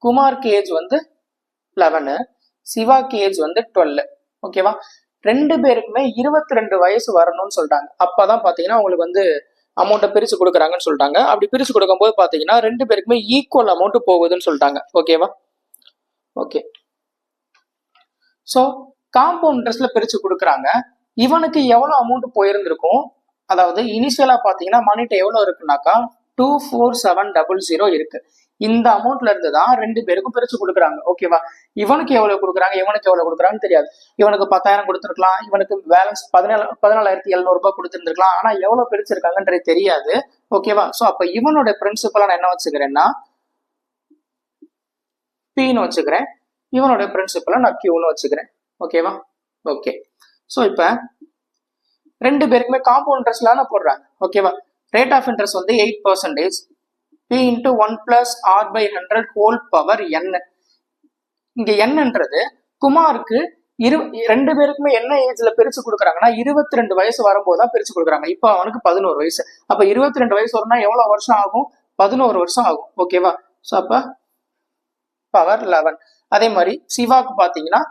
குமார்க்கு ஏஜ் வந்து 11, சிவாக்கு ஏஜ் வந்து 12. ஓகேவா? ரெண்டு பேருக்குமே 22 வயசு வரணும்னு சொல்றாங்க. அப்பதான் பாத்தீங்கன்னா உங்களுக்கு வந்து அமௌண்ட்டை பிரிச்சு கொடுக்குறாங்கன்னு சொல்லிட்டாங்க. அப்படி பிரிச்சு கொடுக்கும் போது பாத்தீங்கன்னா ரெண்டு பேருக்குமே ஈக்குவல் அமௌண்ட் போகுதுன்னு சொல்லிட்டாங்க. ஓகேவா? ஓகே. சோ காம்பவுண்ட் இன்ட்ரெஸ்ட்ல பிரிச்சு கொடுக்குறாங்க. இவனுக்கு எவ்வளவு அமௌண்ட் போயிருந்திருக்கும், அதாவது இனிஷியலா பாத்தீங்கன்னா மணிட்ட எவ்வளவு இருக்குனாக்கா 24700 இருக்கு. இந்த அமௌண்ட்ல இருந்து தான் ரெண்டு பேருக்கும் பிரிச்சு கொடுக்குறாங்க. ஓகேவா? இவனுக்கு எவ்வளவு கொடுக்குறாங்க, இவனுக்கு எவ்வளவு கொடுக்குறாங்கன்னு தெரியாது. இவனுக்கு 10,000 கொடுத்துருக்கலாம், இவனுக்கு பேலன்ஸ் 14,700 ரூபாய் கொடுத்துருந்துருக்கலாம். ஆனா எவ்வளவு பிரிச்சிருக்காங்கன்றது தெரியாது. ஓகேவா? சோ அப்ப இவனோட பிரின்சிபலா நான் என்ன வச்சுக்கிறேன்னா Pன்னு வச்சுக்கிறேன், இவனோட பிரின்சிபலா நான் Qன்னு வச்சுக்கிறேன். ஓகேவா? ஓகே. சோ இப்ப ரெண்டு பேருக்குமே காம்பவுண்ட் இன்ட்ரெஸ்ட்ல போடுறாங்க. ஓகேவா? ரேட் ஆஃப் இன்ட்ரெஸ்ட் வந்து 8%. P × 1 + R/100 whole power n. இங்க என்னன்றது குமாருக்கு ரெண்டு பேருக்குமே என்ன ஏஜ்ல பிரிச்சு கொடுக்குறாங்கன்னா 22 வயசு வரும்போதுதான் பிரிச்சு கொடுக்குறாங்க. இப்ப அவனுக்கு 11 வயசு. அப்ப 22 வயசு வரும்னா எவ்வளவு வருஷம் ஆகும்? 11 வருஷம் ஆகும். ஓகேவா? சோ அப்ப பவர் 11. அதே மாதிரி சிவாக்கு பாத்தீங்கன்னா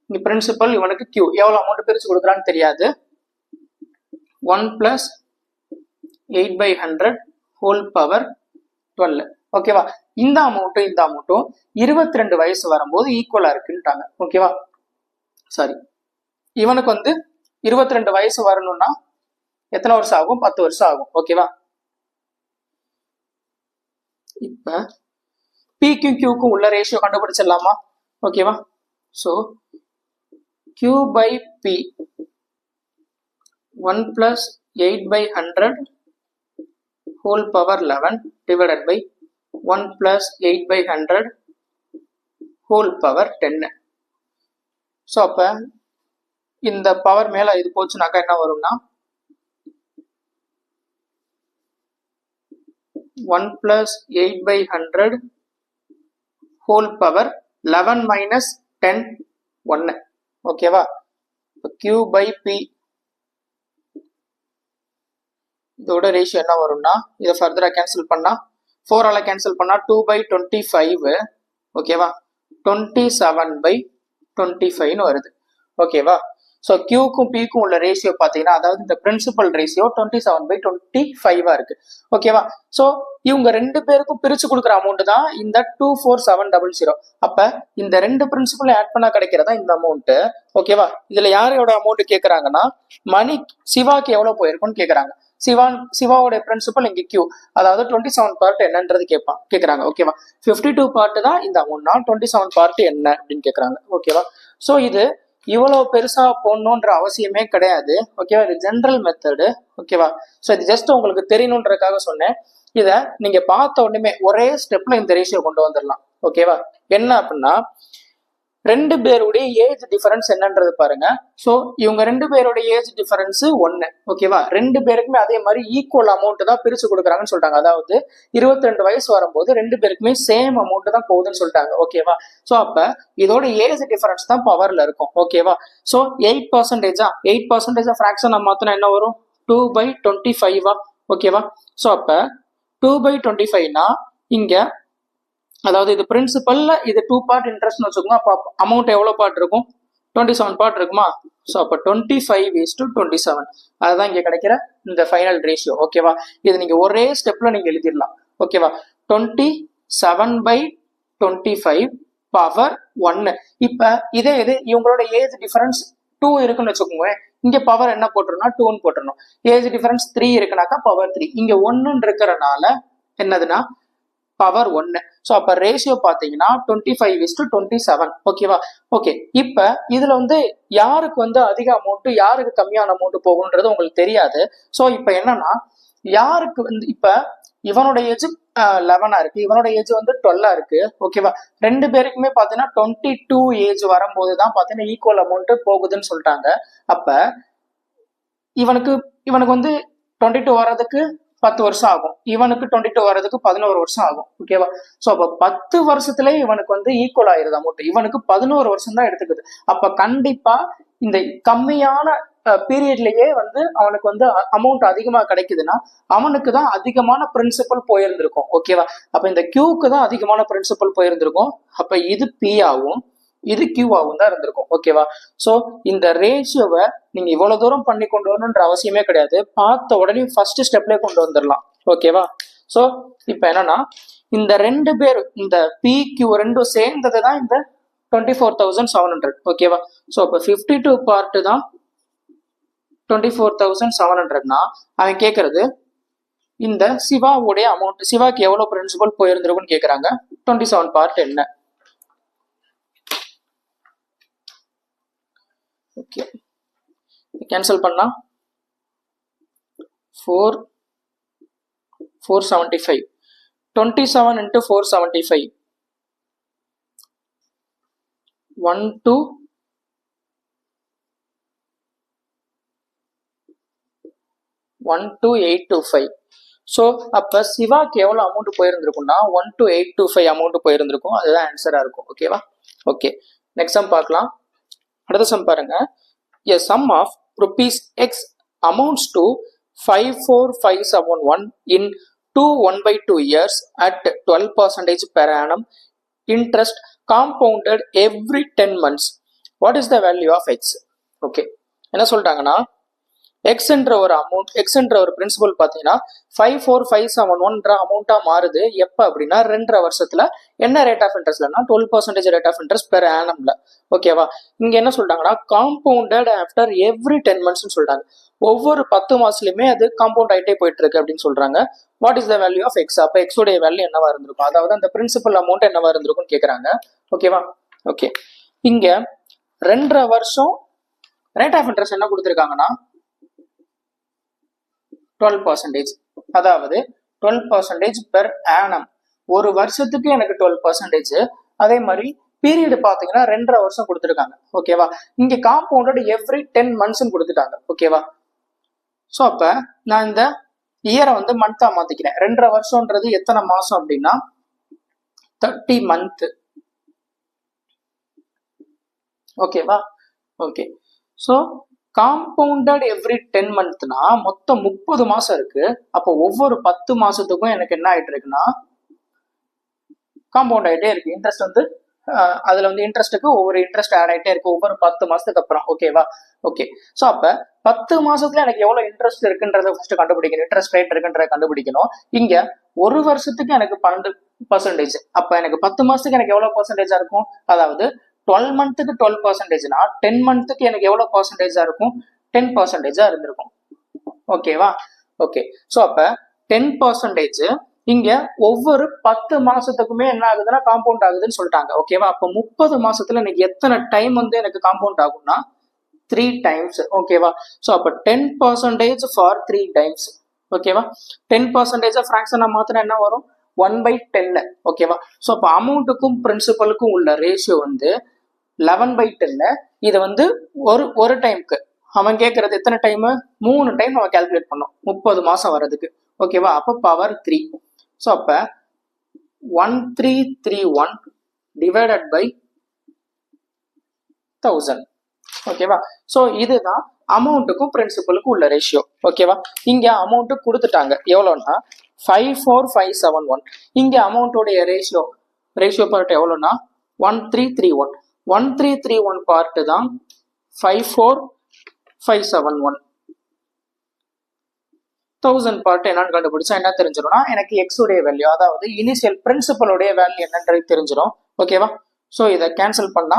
இங்க பிரின்சிபல் இவனுக்கு கியூ எவ்வளவு அமௌண்ட் பிரிச்சு கொடுக்குறான்னு தெரியாது. 1 + 8/100 ஹோல் பவர் 12. ஓகேவா? இந்த அமௌண்ட்டும் 22 வயசு வரும்போது ஈக்குவலா இருக்குன்ட்டாங்க. ஓகேவா? சாரி, இவனுக்கு வந்து 22 வயசு வரணும்னா எத்தனை வருஷம் ஆகும்? 10 வருஷம் ஆகும். ஓகேவா? இப்ப பிக்கும் கியூக்கும் உள்ள ரேஷியோ கண்டுபிடிச்சிடலாமா? ஓகேவா? So Q by P 1 + 8/100 whole power 11 divided by 1 + 8/100 whole power 10. So அப்ப இந்த பவர் மேல இது போச்சுனாக்கா என்ன வரும்னா 1 + 8/100 whole power 11 - 10 1. ஓகேவா? Q by P இதோட ரேஷியோ என்ன வரும்னா இதை ஃபர்தரா கேன்சல் பண்ணா 4ஆல கேன்சல் பண்ணா 2/25. ஓகேவா? 27/25 வருது. ஓகேவா? ஸோ கியூக்கும் பிக்கும் உள்ள ரேஷியோ பார்த்தீங்கன்னா, அதாவது இந்த பிரின்சிபல் ரேஷியோ 27/25 இருக்கு. ஓகேவா? ஸோ இவங்க ரெண்டு பேருக்கும் பிரிச்சு கொடுக்குற அமௌண்ட் தான் இந்த 24700. அப்ப இந்த ரெண்டு பிரின்சிபல் ஆட் பண்ணா கிடைக்கிறதா இந்த அமௌண்ட். ஓகேவா? இதுல யாரோட அமௌண்ட் கேட்கறாங்கன்னா, மணி சிவாக்கு எவ்வளவு போயிருக்கும்னு கேட்கறாங்க. சிவாவோட பிரின்சிபல் இங்க கியூ, அதாவது 27 பார்ட் என்னன்றது கேட்கறாங்க. ஓகேவா? 52 பார்ட் தான் இந்த அமௌண்ட்னா 27 பார்ட் என்ன அப்படின்னு கேட்கறாங்க. ஓகேவா? ஸோ இது இவ்வளவு பெருசா போடணுன்ற அவசியமே கிடையாது. ஓகேவா? இது ஜென்ரல் மெத்தடு. ஓகேவா? ஸோ இது ஜஸ்ட் உங்களுக்கு தெரியணுன்றதுக்காக சொன்னேன். இதை நீங்க பார்த்த உடனே ஒரே ஸ்டெப்ல இந்த ரேஷியோ கொண்டு வந்துடலாம். ஓகேவா? என்ன அப்படின்னா, ரெண்டு பேருடைய ஏஜ் டிஃபரன்ஸ் என்னன்றது பாருங்க. ஸோ இவங்க ரெண்டு பேருடைய ஏஜ் டிஃபரன்ஸ் 1. ஓகேவா? ரெண்டு பேருக்குமே அதே மாதிரி ஈக்குவல் அமௌண்ட் தான் பிரிச்சு கொடுக்குறாங்கன்னு சொல்லிட்டாங்க. அதாவது 22 வயசு வரும்போது ரெண்டு பேருக்குமே சேம் அமௌண்ட் தான் போகுதுன்னு சொல்லிட்டாங்க. ஓகேவா? ஸோ அப்ப இதோட ஏஜ் டிஃபரன்ஸ் தான் பவர்ல இருக்கும். ஓகேவா? ஸோ 8%, 8% ஃபிராக்ஷன் நம்ம மாத்தினா என்ன வரும்? 2/25. ஓகேவா? ஸோ அப்ப 2/25னா இங்க, அதாவது இது பிரின்சிபல்ல இது 2 பார்ட் இன்ட்ரெஸ்ட் வச்சுக்கோங்க. அப்போ அமௌண்ட் எவ்வளவு பார்ட் இருக்கும்? 27 பார்ட் இருக்குமா? ஸோ அப்போ 25:27 அதுதான் இங்க கிடைக்கிற இந்த ஃபைனல் ரேஷியோ. ஓகேவா? இது நீங்க ஒரே ஸ்டெப்ல நீங்க எழுதிடலாம். ஓகேவா? 27/25 பவர் 1. இப்ப இதே இது இவங்களோட ஏஜ் டிஃபரன்ஸ் 2 இருக்குன்னு வச்சுக்கோங்க. இங்க பவர் என்ன போட்டுருனா 2ன்னு போட்டுருணும். ஏஜ் டிஃபரன்ஸ் 3 இருக்குனாக்கா பவர் 3. இங்க 1 இருக்கிறனால என்னதுன்னா பவர் 1. ஸோ அப்ப ரேஷியோ பாத்தீங்கன்னா 25:27. ஓகேவா? ஓகே, இப்ப இதுல வந்து யாருக்கு வந்து அதிக அமௌண்ட், யாருக்கு கம்மியான அமௌண்ட் போகும்ன்றது உங்களுக்கு தெரியாது. ஸோ இப்ப என்னன்னா, யாருக்கு வந்து இப்ப இவனோட ஏஜ் 11 இருக்கு, இவனோட ஏஜ் வந்து 12 இருக்கு. ஓகேவா? ரெண்டு பேருக்குமே பாத்தீங்கன்னா 22 ஏஜ் வரும்போதுதான் பாத்தீங்கன்னா ஈக்குவல் அமௌண்ட் போகுதுன்னு சொல்லிட்டாங்க. அப்ப இவனுக்கு வந்து 22 வர்றதுக்கு 10 வருஷம் ஆகும், இவனுக்கு 22 வர்றதுக்கு 11 வருஷம் ஆகும். ஓகேவா? ஸோ அப்ப 10 வருஷத்துல இவனுக்கு வந்து ஈக்குவல் ஆயிருது அமௌண்ட். இவனுக்கு 11 வருஷம் தான் எடுத்துக்குது. அப்ப கண்டிப்பா இந்த கம்மியான பீரியட்லயே வந்து அவனுக்கு வந்து அமௌண்ட் அதிகமா கிடைக்குதுன்னா அவனுக்கு தான் அதிகமான பிரின்சிபல் போயிருந்திருக்கும். ஓகேவா? அப்ப இந்த கியூக்கு தான் அதிகமான பிரின்சிபல் போயிருந்திருக்கும். அப்ப இது பி ஆகும், இது கியூவாகவும் தான் இருந்திருக்கும். ஓகேவா? ஸோ இந்த ரேஷியோவை நீங்க இவ்வளவு தூரம் பண்ணி கொண்டு வரணுன்ற அவசியமே கிடையாது. பார்த்த உடனே ஃபர்ஸ்ட் ஸ்டெப்லேயே கொண்டு வந்துடலாம். ஓகேவா? ஸோ இப்ப என்னன்னா, இந்த ரெண்டு பேர் இந்த பி கியூ ரெண்டும் சேர்ந்தது தான் இந்த 24,700. ஓகேவா? ஸோ அப்ப 52 பார்ட் தான் 24,700னா அவன் கேட்கறது இந்த சிவாவுடைய அமௌண்ட், சிவாக்கு எவ்வளவு பிரின்சிபல் போயிருந்திருக்குன்னு கேட்கறாங்க. 27 பார்ட் என்ன? ஓகே, கேன்சல் பண்ணா 475. 27 into 475 12825. ஸோ அப்ப சிவாக்கு எவ்வளவு அமௌண்ட் போயிருந்திருக்கும்னா 12825 அமௌண்ட் போயிருந்திருக்கும். அதுதான் ஆன்சரா இருக்கும். ஓகேவா? ஓகே, நெக்ஸ்ட் சம் பார்க்கலாம். அடுத்த சம் பாருங்க. A sum of rupees X amounts to 54571 in 1/2 years at 12% per annum interest compounded every 10 months, what is the value of X? Okay, என்ன சொல்லிட்டாங்கன்னா எக்ஸ்ன்ற ஒரு அமௌண்ட், எக்ஸ்ன்ற ஒரு பிரின்சிபல் பார்த்தீங்கன்னா 54571 அமௌண்ட்டா மாறுது. எப்போ அப்படின்னா 2.5 வருஷத்துல என்ன ரேட் ஆஃப் இன்ட்ரெஸ்ட்லன்னா 12% ரேட் ஆஃப் இன்ட்ரெஸ்ட் பெர் ஆனம்ல. ஓகேவா? இங்க என்ன சொல்றாங்கன்னா காம்பவுண்டட் ஆஃப்டர் எவ்ரி 10 months சொல்றாங்க. ஒவ்வொரு 10 மாசத்துலயுமே அது காம்பவுண்ட் ஆகிட்டே போயிட்டு இருக்கு அப்படின்னு சொல்றாங்க. What is the value of X? அப்போ எக்ஸோடைய வேல்யூ என்னவா இருந்திருக்கும், அதாவது அந்த பிரின்சிபல் அமௌண்ட் என்னவா இருந்திருக்கும் கேட்கறாங்க. ஓகேவா? ஓகே, இங்க 2.5 வருஷம் ரேட் ஆஃப் இன்ட்ரெஸ்ட் என்ன கொடுத்துருக்காங்கன்னா 12%, அதாவது 12% பெர் ஆனம். ஒரு வருஷத்துக்கு எனக்கு 12%. அதே மாதிரி பீரியட் பாத்தீங்கன்னா 2.5 வருஷம் கொடுத்துருக்காங்க. ஓகேவா? இங்க காம்பவுண்டட் எவ்ரி 10 months கொடுத்துட்டாங்க. ஓகேவா? ஸோ அப்ப நான் இந்த இயரை வந்து மந்த்தா மாத்திக்கிறேன். 2.5 வருஷம்ன்றது எத்தனை மாசம் அப்படின்னா 30 months. ஓகேவா? ஓகே, ஸோ காம்பவுண்டட் எவ்ரி 10 monthsனா மொத்தம் 30 மாசம் இருக்கு. அப்போ ஒவ்வொரு 10 மாசத்துக்கும் எனக்கு என்ன ஆயிட்டு இருக்குன்னா காம்பவுண்ட் ஆகிட்டே இருக்கு. இன்ட்ரெஸ்ட் வந்து அதுல வந்து இன்ட்ரெஸ்ட்டுக்கு ஒவ்வொரு இன்ட்ரெஸ்ட் ஆட் ஆகிட்டே இருக்கு ஒவ்வொரு 10 மாசத்துக்கு அப்புறம். ஓகேவா? ஓகே, ஸோ அப்ப 10 மாசத்துல எனக்கு எவ்வளவு இன்ட்ரெஸ்ட் இருக்குன்றத ஃபர்ஸ்ட் கண்டுபிடிக்கணும், இன்ட்ரெஸ்ட் ரேட் இருக்குன்றத கண்டுபிடிக்கணும். இங்க ஒரு வருஷத்துக்கு எனக்கு 12%. அப்ப எனக்கு 10 மாசத்துக்கு எனக்கு எவ்வளவு பர்சன்டேஜா இருக்கும், அதாவது 12 monthsக்கு 12%னா 10 monthsக்கு எனக்கு எவ்வளவு பர்சன்டேஜா இருக்கும், 10% இருந்திருக்கும். ஓகேவா? ஓகே, ஸோ அப்ப 10% இங்க ஒவ்வொரு 10 மாசத்துக்குமே என்ன ஆகுதுன்னா காம்பவுண்ட் ஆகுதுன்னு சொல்லிட்டாங்க. ஓகேவா? அப்ப 30 மாசத்துல எனக்கு எத்தனை டைம் வந்து எனக்கு காம்பவுண்ட் ஆகும்னா 3 times. ஓகேவா? ஸோ அப்ப 10% ஃபார் 3 times. ஓகேவா? 10% ஃபிராக்ஷனா மாத்திரம் என்ன வரும், 1/10. ஓகேவா? ஸோ அப்ப அமௌண்ட்டுக்கும் பிரின்சிபலுக்கும் உள்ள ரேஷியோ வந்து 11/10. இதை வந்து ஒரு டைமுக்கு அவன் கேட்கறது எத்தனை டைம், 3 டைம் அவன் கால்குலேட் பண்ணோம் 30 மாசம் வர்றதுக்கு. ஓகேவா? அப்ப பவர் 3. ஸோ அப்ப 1331 டிவைடட் பை 1000. ஓகேவா? ஸோ இதுதான் அமௌண்ட்டுக்கும் பிரின்சிபலுக்கும் உள்ள ரேஷியோ. ஓகேவா? இங்க அமௌண்ட் கொடுத்துட்டாங்க எவ்வளோன்னா 54571. இங்க அமௌண்ட்டோடைய ரேஷியோ பார்ட் எவ்வளோன்னா 1331. 1331 பார்ட் தான் 54571. 1000 பார்ட் என்னன்னு கண்டுபிடிச்சா என்ன தெரிஞ்சிடும்னா எனக்கு எக்ஸ் உடைய வேல்யூ, அதாவது இனிஷியல் பிரின்சிபலுடைய வேல்யூ என்னன்றது தெரிஞ்சிடும். ஓகேவா? ஸோ இதை கேன்சல் பண்ணா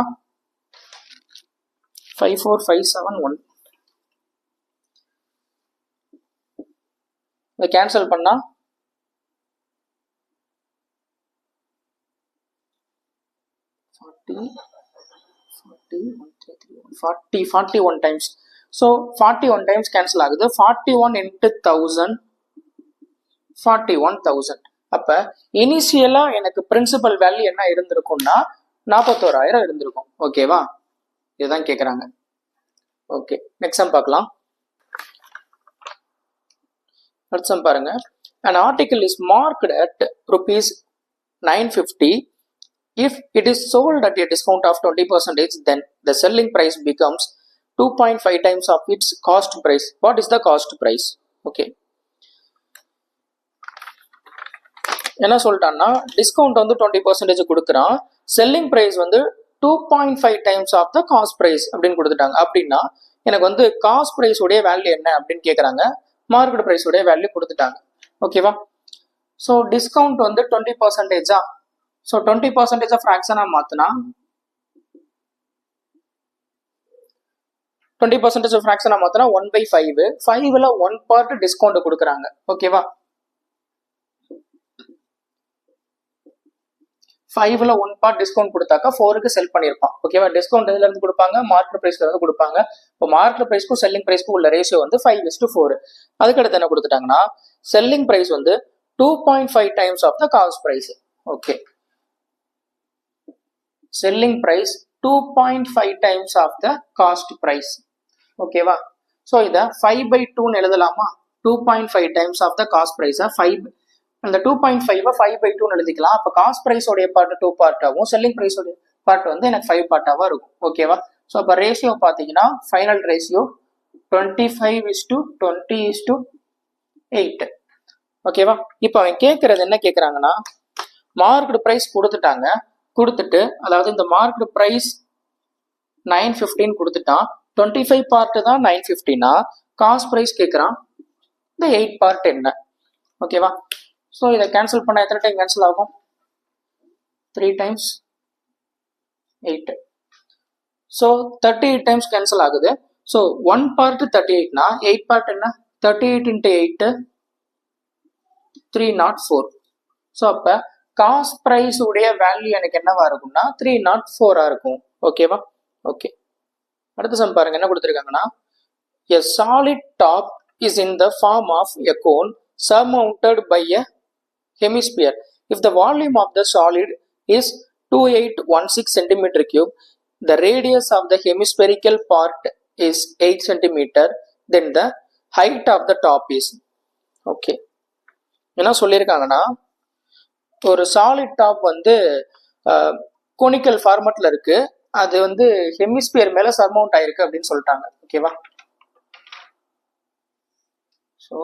54571 இதை கேன்சல் பண்ணா 41 டைம்ஸ். ஸோ 41 டைம்ஸ் கேன்சல் ஆகுது. 41 into 1000 41,000. அப்ப இனிஷியலா எனக்கு பிரின்சிபல் வேல்யூ என்ன இருந்திருக்கும்னா 41,000 இருந்திருக்கும். ஓகேவா? இதுதான் கேக்குறாங்க. ஓகே, நெக்ஸ்ட் சம் பார்க்கலாம். அடுத்த சம் பாருங்க. An article is marked at rupees 950. If it is sold at a discount of 20%, then the selling price becomes 2.5 times of its cost price. What is the cost price? Okay, என்ன சொல்லிட்டான்னா discount வந்து 20% கொடுக்குறான், selling price வந்து 2.5 times of the cost price அப்படின்னு கொடுத்துட்டாங்க. அப்படின்னா எனக்கு வந்து cost price உடைய வேல்யூ என்ன அப்படின்னு கேட்குறாங்க. மார்க்கெட் பிரைஸ் உடைய வேல்யூ கொடுத்துட்டாங்க. ஓகேவா? ஸோ டிஸ்கவுண்ட் வந்து 20%. ஸோ 20% ஃப்ராக்ஷனா மாத்தினா 20% ஃப்ராக்ஷனா மாத்தினா 1/5. 5ல 1 பார்ட் டிஸ்கவுண்ட் கொடுக்குறாங்க. ஓகேவா? 5ல 1 பார்ட் டிஸ்கவுண்ட் கொடுத்தாக்கா 4க்கு செல் பண்ணிருப்பான். ஓகேவா? டிஸ்கவுண்ட் எதுல இருந்து கொடுப்பாங்க, மார்க்கெட் பிரைஸ்ல இருந்து கொடுப்பாங்க. இப்போ மார்க்கெட் பிரைஸ்க்கும் செல்லிங் பிரைஸ்க்கும் உள்ள ரேஷியோ வந்து 5:4. அதுக்கடுத்து என்ன கொடுத்துட்டாங்கன்னா செல்லிங் பிரைஸ் வந்து 2.5 times of the cost price. Okay, selling price 2.5 times of the cost price. ஓகேவா? ஸோ இதை 5/2 எழுதலாமா? 2.5 times of the cost price 5. அந்த 2.5 5/2 எழுதிக்கலாம். அப்போ காஸ்ட் பிரைஸ் உடைய பார்ட் 2 பார்ட்டாகவும் செல்லிங் பிரைஸ் உடைய பார்ட் வந்து எனக்கு 5 பார்ட்டாவா இருக்கும். ஓகேவா? ஸோ அப்போ ரேஷியோ பார்த்தீங்கன்னா ஃபைனல் ரேஷியோ 25:20:8. ஓகேவா? இப்போ அவன் கேட்கறது என்ன கேட்கறாங்கன்னா மார்க்கெட் பிரைஸ் கொடுத்துட்டாங்க, கொடுத்துட்டு, அதாவது இந்த மார்க்டு பிரைஸ் 915 கொடுத்துட்டான். 25 பார்ட் தான் 915னா காஸ்ட் பிரைஸ் கேட்குறான். இந்த 8 பார்ட் என்ன? ஓகேவா? ஸோ இதை கேன்சல் பண்ண எத்தனை டைம் கேன்சல் ஆகும்? 3 times 8. ஸோ 38 டைம்ஸ் கேன்சல் ஆகுது. ஸோ 1 பார்ட் 38னா 8 பார்ட் என்ன? 38 into 8 304. ஸோ அப்போ காஸ்ட் ப்ரைஸ் உடைய வேல்யூ எனக்கு என்னவா இருக்கும்னா 304 இருக்கும். ஓகேவா? ஓகே, அடுத்த சம் பாருங்க என்ன கொடுத்துருக்காங்கன்னா, a solid top is in the form of a cone surmounted by a hemisphere. If the volume of the solid is 2816 centimeter cube, the radius of the hemispherical part is 8 centimeter, then the height of the top is. Okay, என்ன சொல்லியிருக்காங்கன்னா, ஒரு solid top வந்து conical ஃபார்மட்ல இருக்கு, அது வந்து hemisphere மேல சர்மவுண்ட் ஆயிருக்கு அப்படின்னு சொல்லிட்டாங்க. ஓகேவா? ஸோ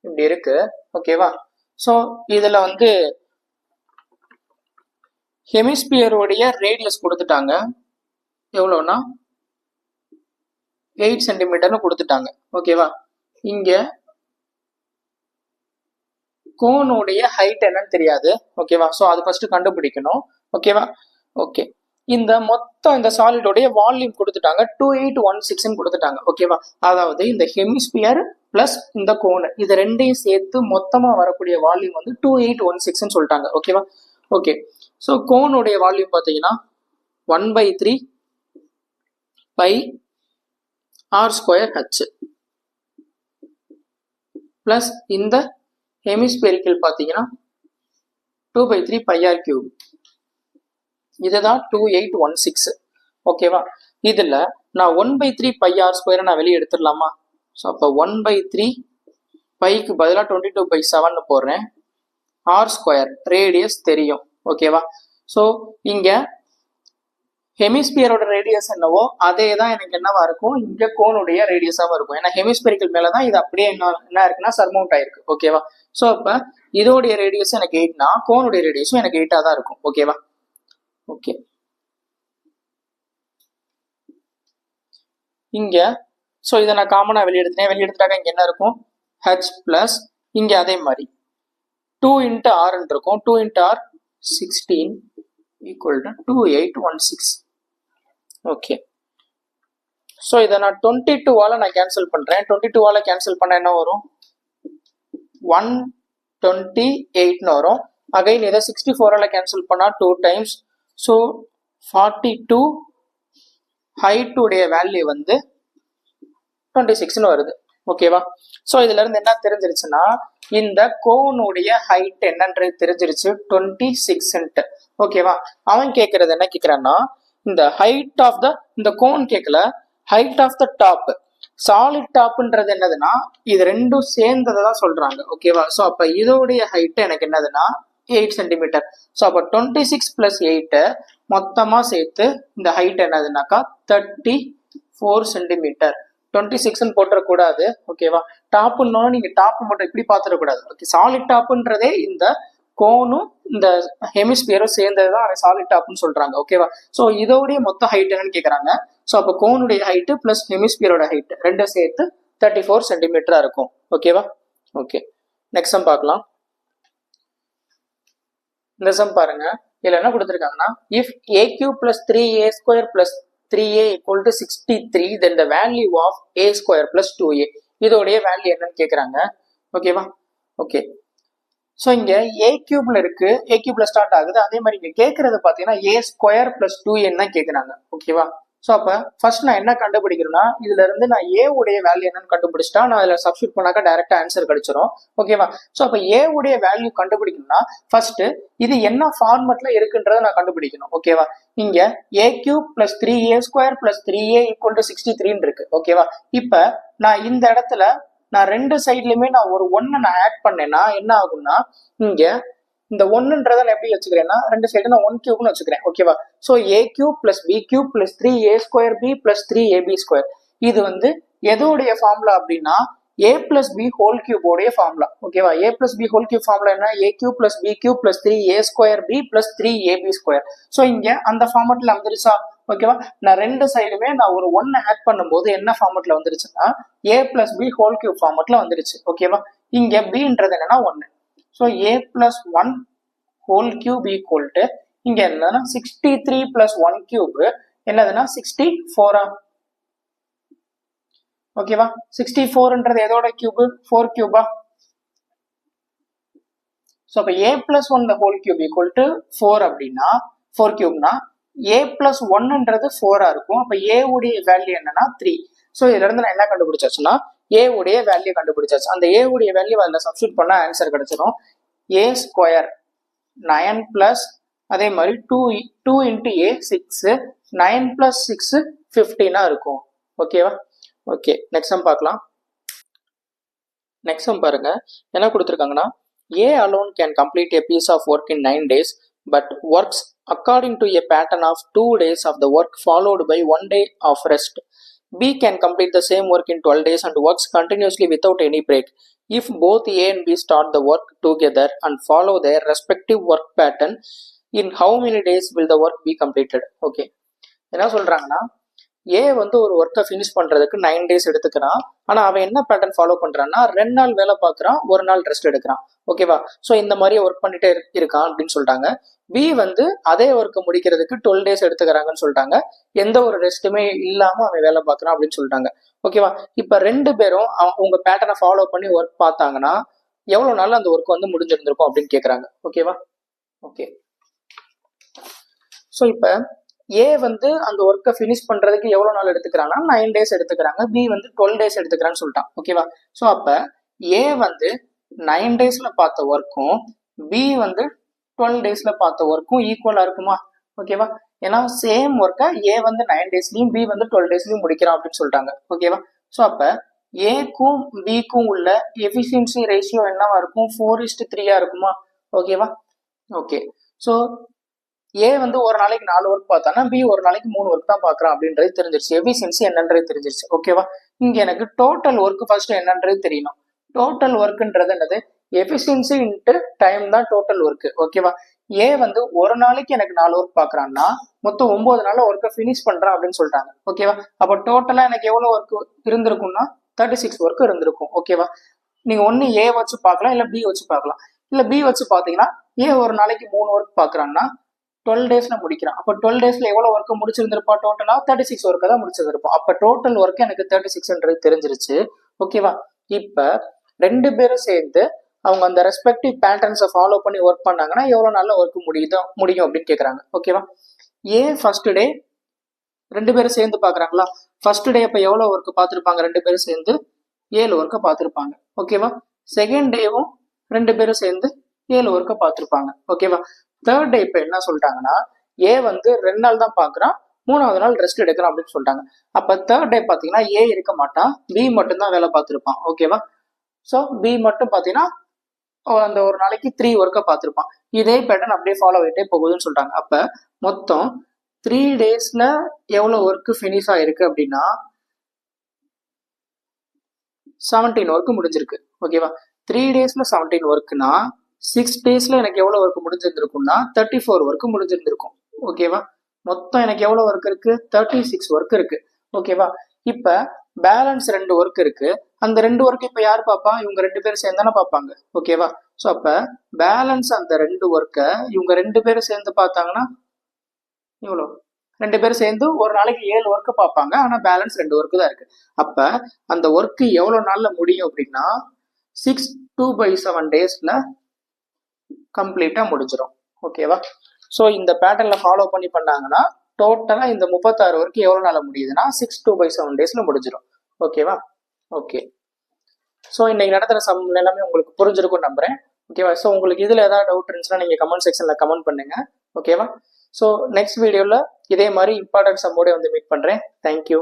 இப்படி இருக்கு. ஓகேவா? ஸோ இதுல வந்து ஹெமிஸ்பியருடைய ரேடியஸ் கொடுத்துட்டாங்க. எவ்வளோனா 8 சென்டிமீட்டர்னு கொடுத்துட்டாங்க. ஓகேவா? இங்க கோனுடைய ஹைட் என்னன்னு தெரியாது. ஓகேவா? ஸோ அது ஃபர்ஸ்ட் கண்டுபிடிக்கணும். ஓகேவா? ஓகே, இந்த மொத்தம் இந்த சாலிடோடைய வால்யூம் கொடுத்துட்டாங்க 2816 கொடுத்துட்டாங்க. ஓகேவா? அதாவது இந்த ஹெமிஸ்பியர் பிளஸ் இந்த கோனு இது ரெண்டையும் சேர்த்து மொத்தமா வரக்கூடிய வால்யூம் வந்து 2816 சொல்லிட்டாங்க. ஓகேவா? ஓகே, ஸோ கோனுடைய வால்யூம் பார்த்தீங்கன்னா 1/3 pi r square h plus இந்த ஹெமிஸ்பெரிக்கல் பார்த்தீங்கன்னா 2/3 பை ஆர் கியூப். இதுதான் 2816. ஓகேவா? இதுல நான் 1/3 பை ஆர் ஸ்கொயரை நான் வெளியே எடுத்துடலாமா? ஸோ அப்போ 1/3 பைக்கு பதிலாக 22/7 போடுறேன். ஆர் ஸ்கொயர் ரேடியஸ் தெரியும். ஓகேவா? ஸோ இங்க ஹெமிஸ்பியரோட ரேடியஸ் என்னவோ அதே தான் எனக்கு என்னவா இருக்கும், இங்க கோனுடைய ரேடியஸாவும் இருக்கும். ஏன்னா ஹெமிஸ்பெரிக்கல் மேலதான் இது அப்படியே என்ன இருக்குன்னா சர்மவுண்ட் ஆயிருக்கு. ஓகேவா? ஸோ அப்ப இதோடைய ரேடியஸ் எனக்கு 8னா கோனுடைய ரேடியஸும் எனக்கு 8ஆ தான் இருக்கும். ஓகேவா? ஓகே, இங்க ஸோ இதை நான் காமனா வெளியெடுத்துட்டாக்க இங்க என்ன இருக்கும், ஹச் பிளஸ் இங்க அதே மாதிரி 2 into r இருக்கும். 2 into r 16 equal to 2816. Okay, so இதை நான் 22ஆல நான் கேன்சல் பண்றேன். 22ஆல கேன்சல் பண்ண என்ன வரும், 128னு வரும். அகைன் இதை 64ஆல கேன்சல் பண்ணா 2 times. ஸோ 42 ஹைட் உடைய வேல்யூ வந்து 26னு வருது. ஓகேவா? ஸோ இதுல இருந்து என்ன தெரிஞ்சிருச்சுன்னா, இந்த கோனுடைய ஹைட் என்னன்றது தெரிஞ்சிருச்சு 26. ஓகேவா? அவன் கேட்கறது என்ன கேட்கிறான்னா, இந்த ஹைட் ஆஃப் த இந்த கோன் கேட்கல, height of the top. Solid டாப்ன்றது என்னதுன்னா இது ரெண்டும் சேர்ந்ததை தான் சொல்றாங்க. ஓகேவா? ஸோ அப்ப இதோடைய ஹைட் எனக்கு என்னதுன்னா 8 சென்டிமீட்டர். ஸோ அப்போ 26 + 8 மொத்தமா சேர்த்து இந்த ஹைட் என்னதுனாக்கா 34 சென்டிமீட்டர். 26ன்னு போட்டுறக்கூடாது. ஓகேவா? டாப்புன்னா நீங்க டாப் மட்டும் இப்படி பார்த்துடக்கூடாது. ஓகே, சாலிட் டாப்ன்றதே இந்த கோனும் இந்த ஹெமிஸ்பியரும் சேர்ந்ததுதான் அவன் சாலிட் டாப்னு சொல்றாங்க. ஓகேவா? ஸோ இதோடைய மொத்த ஹைட் என்னன்னு கேட்கறாங்க. ஸோ அப்போ கோனுடைய ஹைட் பிளஸ் ஹெமிஸ்பியரோட ஹைட் ரெண்டும் சேர்த்து 34 சென்டிமீட்டரா இருக்கும். ஓகேவா? ஓகே, நெக்ஸ்ட் சம் பார்க்கலாம். இந்த சம் பாருங்க, இதுல என்ன கொடுத்துருக்காங்கன்னா, if AQ + 3A² + 3A = 63, then the value of A² + 2A. இதோடைய வேல்யூ என்னன்னு கேட்கறாங்க. ஓகேவா? ஓகே, ஸோ இங்க A³ இருக்கு, A³ ஸ்டார்ட் ஆகுது. அதே மாதிரி இங்க கேட்கறது பாத்தீங்கன்னா A² + 2A தான் கேட்கறாங்க. ஓகேவா? ஸோ அப்ப ஃபர்ஸ்ட் நான் என்ன கண்டுபிடிக்கிறேன்னா, இதுல இருந்து நான் A உடைய வேல்யூ என்னன்னு கண்டுபிடிச்சிட்டா நான் இதுல சப்ஸ்டியூட் பண்ணாக்க டைரக்டா ஆன்சர் கிடைச்சிரும். ஓகேவா? ஸோ அப்ப A உடைய வேல்யூ கண்டுபிடிக்கணும்னா ஃபர்ஸ்ட் இது என்ன ஃபார்மட்ல இருக்குன்றத நான் கண்டுபிடிக்கணும். ஓகேவா? இங்க AQ + 3A² + 3A = 63 இருக்கு. ஓகேவா? இப்ப நான் இந்த இடத்துல நான் ரெண்டு சைட்லயுமே நான் ஒரு 1 நான் ஆட் பண்ணேன்னா என்ன ஆகும்னா, இங்க இந்த 1ன்றத நான் எப்படி வச்சுக்கிறேன்னா ரெண்டு சைடு நான் 1³ வச்சுக்கிறேன். ஓகேவா? So AQ + BQ + 3A² B + 3AB². இது வந்து எதோடைய ஃபார்முலா அப்படின்னா a plus b whole cube உடைய ஃபார்முலா. ஓகேவா? a plus b whole cube formula என்ன? a cube plus b cube plus 3a square b plus 3ab square. So இங்க அந்த ஃபார்மட்ல வந்துருச்சா? ஓகேவா? நான் ரெண்டு சைடுமே நான் ஒரு 1 ஆட் பண்ணும்போது என்ன ஃபார்மட்ல வந்துருச்சுன்னா a plus b whole cube ஃபார்மட்ல வந்துருச்சு. ஓகேவா? இங்க bன்றது என்னன்னா 1. So a plus 1 whole cube equal to இங்க என்னன்னா 63 plus 1 cube என்னதுன்னா 64. ஓகேவா? 64ன்றது எதோட கியூப்? 4 கியூபா? ஸோ அப்போ a plus 1 the whole cube equal to 4 அப்படின்னா 4 கியூப்னா a plus 1ன்றது 4 இருக்கும். அப்போ a உடைய வேல்யூ என்னன்னா 3. ஸோ இதுல இருந்து நான் என்ன கண்டுபிடிச்சாச்சுன்னா a உடைய வேல்யூ கண்டுபிடிச்சாச்சு. அந்த a உடைய வேல்யூ அதில் சப்ஸ்டியூட் பண்ணா ஆன்சர் கிடைச்சிடும். a ஸ்கொயர் 9 பிளஸ் அதே மாதிரி 2 into a 6 9 plus 6 15 இருக்கும். ஓகேவா? ஓகே, நெக்ஸ்ட் சம் பார்க்கலாம். நெக்ஸ்ட் சம் பாருங்க, என்ன கொடுத்துருக்காங்கன்னா a alone can complete a piece of work in 9 days but works according to a pattern of 2 days of the work followed by 1 day of rest. B can complete the same work in 12 days and works continuously without any break. If both A and B start the work together and follow their respective work pattern, in how many days will the work be completed? Okay, என்ன சொல்றாங்கன்னா ஏ வந்து ஒரு ஒர்க்கை finish பண்றதுக்கு 9 days எடுத்துக்கிறான். ஆனா அவன் என்ன pattern follow பண்றான்னா 2 நாள் வேலை பார்க்கறான், 1 நாள் ரெஸ்ட் எடுக்கிறான். ஓகேவா? ஸோ இந்த மாதிரி ஒர்க் பண்ணிட்டே இருக்கான் அப்படின்னு சொல்லிட்டாங்க. பி வந்து அதே ஒர்க்கை முடிக்கிறதுக்கு 12 days எடுத்துக்கிறாங்கன்னு சொல்லிட்டாங்க. எந்த ஒரு ரெஸ்ட்டுமே இல்லாம அவன் வேலை பார்க்கறான் அப்படின்னு சொல்லிட்டாங்க. ஓகேவா? இப்ப 2 பேரும் உங்க பேட்டர்னை ஃபாலோ பண்ணி ஒர்க் பார்த்தாங்கன்னா எவ்வளவு நாள் அந்த ஒர்க் வந்து முடிஞ்சிருந்திருக்கும் அப்படின்னு கேட்கறாங்க. ஓகேவா? ஓகே, ஸோ இப்ப ஏ வந்து அந்த ஒர்க்கை ஃபினிஷ் பண்றதுக்கு எவ்வளவு நாள் எடுத்துக்கிறாங்கன்னா 9 days எடுத்துக்கிறாங்க. பி வந்து 12 days எடுத்துக்கிறான்னு சொல்லிட்டான். ஓகேவா? ஸோ அப்ப ஏ வந்து 9 daysல பார்த்த ஒர்க்கும் பி வந்து 12 daysல பார்த்த ஒர்க்கும் ஈக்குவலா இருக்குமா? ஓகேவா? ஏன்னா சேம் ஒர்க்கை ஏ வந்து 9 daysலயும் பி வந்து 12 daysலயும் முடிக்கிறான் அப்படின்னு சொல்லிட்டாங்க. ஓகேவா? ஸோ அப்ப ஏக்கும் பிக்கும் உள்ள எஃபிஷியன்சி ரேஷியோ என்னவா இருக்கும்? 4:3 இருக்குமா? ஓகேவா? ஓகே, ஸோ ஏ வந்து ஒரு நாளைக்கு 4 ஒர்க் பார்த்தானா பி ஒரு நாளைக்கு 3 ஒர்க் தான் பார்க்கறான் அப்படின்றது தெரிஞ்சிருச்சு. எஃபிஷியன்சி என்னன்றது தெரிஞ்சிருச்சு. ஓகேவா? இங்க எனக்கு டோட்டல் ஒர்க் ஃபர்ஸ்ட் என்னன்றது தெரியணும். டோட்டல் ஒர்க்ன்றது என்னது? எஃபிஷியன்சி இன்ட்டு டைம் தான் டோட்டல் ஒர்க். ஓகேவா? ஏ வந்து ஒரு நாளைக்கு எனக்கு 4 ஒர்க் பார்க்கறான்னா மொத்தம் 9 நாள்ல ஒர்க்கை ஃபினிஷ் பண்றான் அப்படின்னு சொல்லிட்டாங்க. ஓகேவா? அப்போ டோட்டலா எனக்கு எவ்வளவு ஒர்க் இருந்திருக்கும்னா 36 ஒர்க் இருந்திருக்கும். ஓகேவா? நீங்க ஒன்னு ஏ வச்சு பார்க்கலாம், இல்ல பி வச்சு பார்க்கலாம். இல்ல பி வச்சு பாத்தீங்கன்னா ஏ ஒரு நாளைக்கு 3 ஒர்க் பார்க்கறான்னா 12 daysல முடிக்கிறான். அப்போ 12 daysல எவ்வளவு ஒர்க் முடிச்சிருந்திருப்பா? டோட்டலா 36 ஒர்க்கை தான் முடிச்சிருந்திருப்போம். அப்ப டோட்டல் ஒர்க் எனக்கு 36ன்றது தெரிஞ்சிருச்சு. ஓகேவா? இப்ப 2 பேரும் சேர்ந்து அவங்க அந்த ரெஸ்பெக்டிவ் பேட்டர்ன்ஸை ஃபாலோ பண்ணி ஒர்க் பண்ணாங்கன்னா எவ்வளவு நாள்ல ஒர்க் முடியும் அப்படின்னு கேக்குறாங்க. ஓகேவா? ஏ ஃபர்ஸ்ட் டே 2 பேரும் சேர்ந்து பாக்குறாங்களா? ஃபர்ஸ்ட் டே அப்ப எவ்வளவு ஒர்க் பார்த்திருப்பாங்க? 2 பேரும் சேர்ந்து 7 ஒர்க்கை பார்த்திருப்பாங்க. ஓகேவா? செகண்ட் டேவும் 2 பேரும் சேர்ந்து 7 ஒர்க்கை பார்த்திருப்பாங்க. ஓகேவா? தேர்ட் டே இப்ப என்ன சொல்லிட்டாங்கன்னா ஏ வந்து 2 நாள் தான் பாக்குறான், 3வது நாள் ரெஸ்ட் எடுக்கிறான் அப்படின்னு சொல்லிட்டாங்க. அப்ப தேர்ட் டே பாத்தீங்கன்னா ஏ இருக்க மாட்டான், பி மட்டும் தான் வேலை பார்த்திருப்பான். ஓகேவா? சோ பி மட்டும் பாத்தீங்கன்னா அந்த ஒரு நாளைக்கு 3 ஒர்க்கை பார்த்திருப்பான். இதே பேட்டர்ன் அப்படியே ஃபாலோ ஆகிட்டே போகுதுன்னு சொல்லிட்டாங்க. அப்ப மொத்தம் 3 daysல எவ்வளவு ஒர்க் ஃபினிஷ் ஆயிருக்கு அப்படின்னா 17 ஒர்க் முடிஞ்சிருக்கு. ஓகேவா? 3 daysல 17 ஒர்க்னா 6 daysல எனக்கு எவ்வளவு ஒர்க் முடிஞ்சிருந்திருக்கும்னா 34 ஒர்க் முடிஞ்சிருந்திருக்கும். ஓகேவா? மொத்தம் எனக்கு எவ்வளவு ஒர்க் இருக்கு? 36 ஒர்க் இருக்கு. ஓகேவா? இப்ப பேலன்ஸ் 2 ஒர்க் இருக்கு. அந்த 2 ஒர்க் இப்ப யார் பாப்பா? இவங்க 2 பேரும் சேர்ந்து தானே பார்ப்பாங்க. ஓகேவா? சோ அப்ப பேலன்ஸ் அந்த 2 ஒர்க்கை இவங்க 2 பேரும் சேர்ந்து பார்த்தாங்கன்னா இவ்வளவு 2 பேரும் சேர்ந்து ஒரு நாளைக்கு 7 ஒர்க் பார்ப்பாங்க. ஆனா பேலன்ஸ் 2 ஒர்க் தான் இருக்கு. அப்ப அந்த ஒர்க் எவ்வளவு நாள்ல முடியும் அப்படின்னா 2/7 daysல கம்ப்ளீட்டா முடிஞ்சிடும். ஓகேவா? ஸோ இந்த பேட்டர்ல ஃபாலோ பண்ணி பண்ணாங்கன்னா டோட்டலா இந்த 36 ஒர்க் எவ்வளவு நாள்ல முடியுதுன்னா 2/7 daysல முடிஞ்சிடும். ஓகேவா? ஓகே, ஸோ இன்னைக்கு நடத்துற சம் எல்லாமே உங்களுக்கு புரிஞ்சிருக்கும் நம்புறேன். ஓகேவா? ஸோ உங்களுக்கு இதுல ஏதாவது டவுட் இருந்துச்சுன்னா நீங்க கமெண்ட் செக்ஷன்ல கமெண்ட் பண்ணுங்க. ஓகேவா? ஸோ நெக்ஸ்ட் வீடியோல இதே மாதிரி இம்பார்ட்டன்ட் சம்மோட வந்து மீட் பண்றேன். தேங்க்யூ.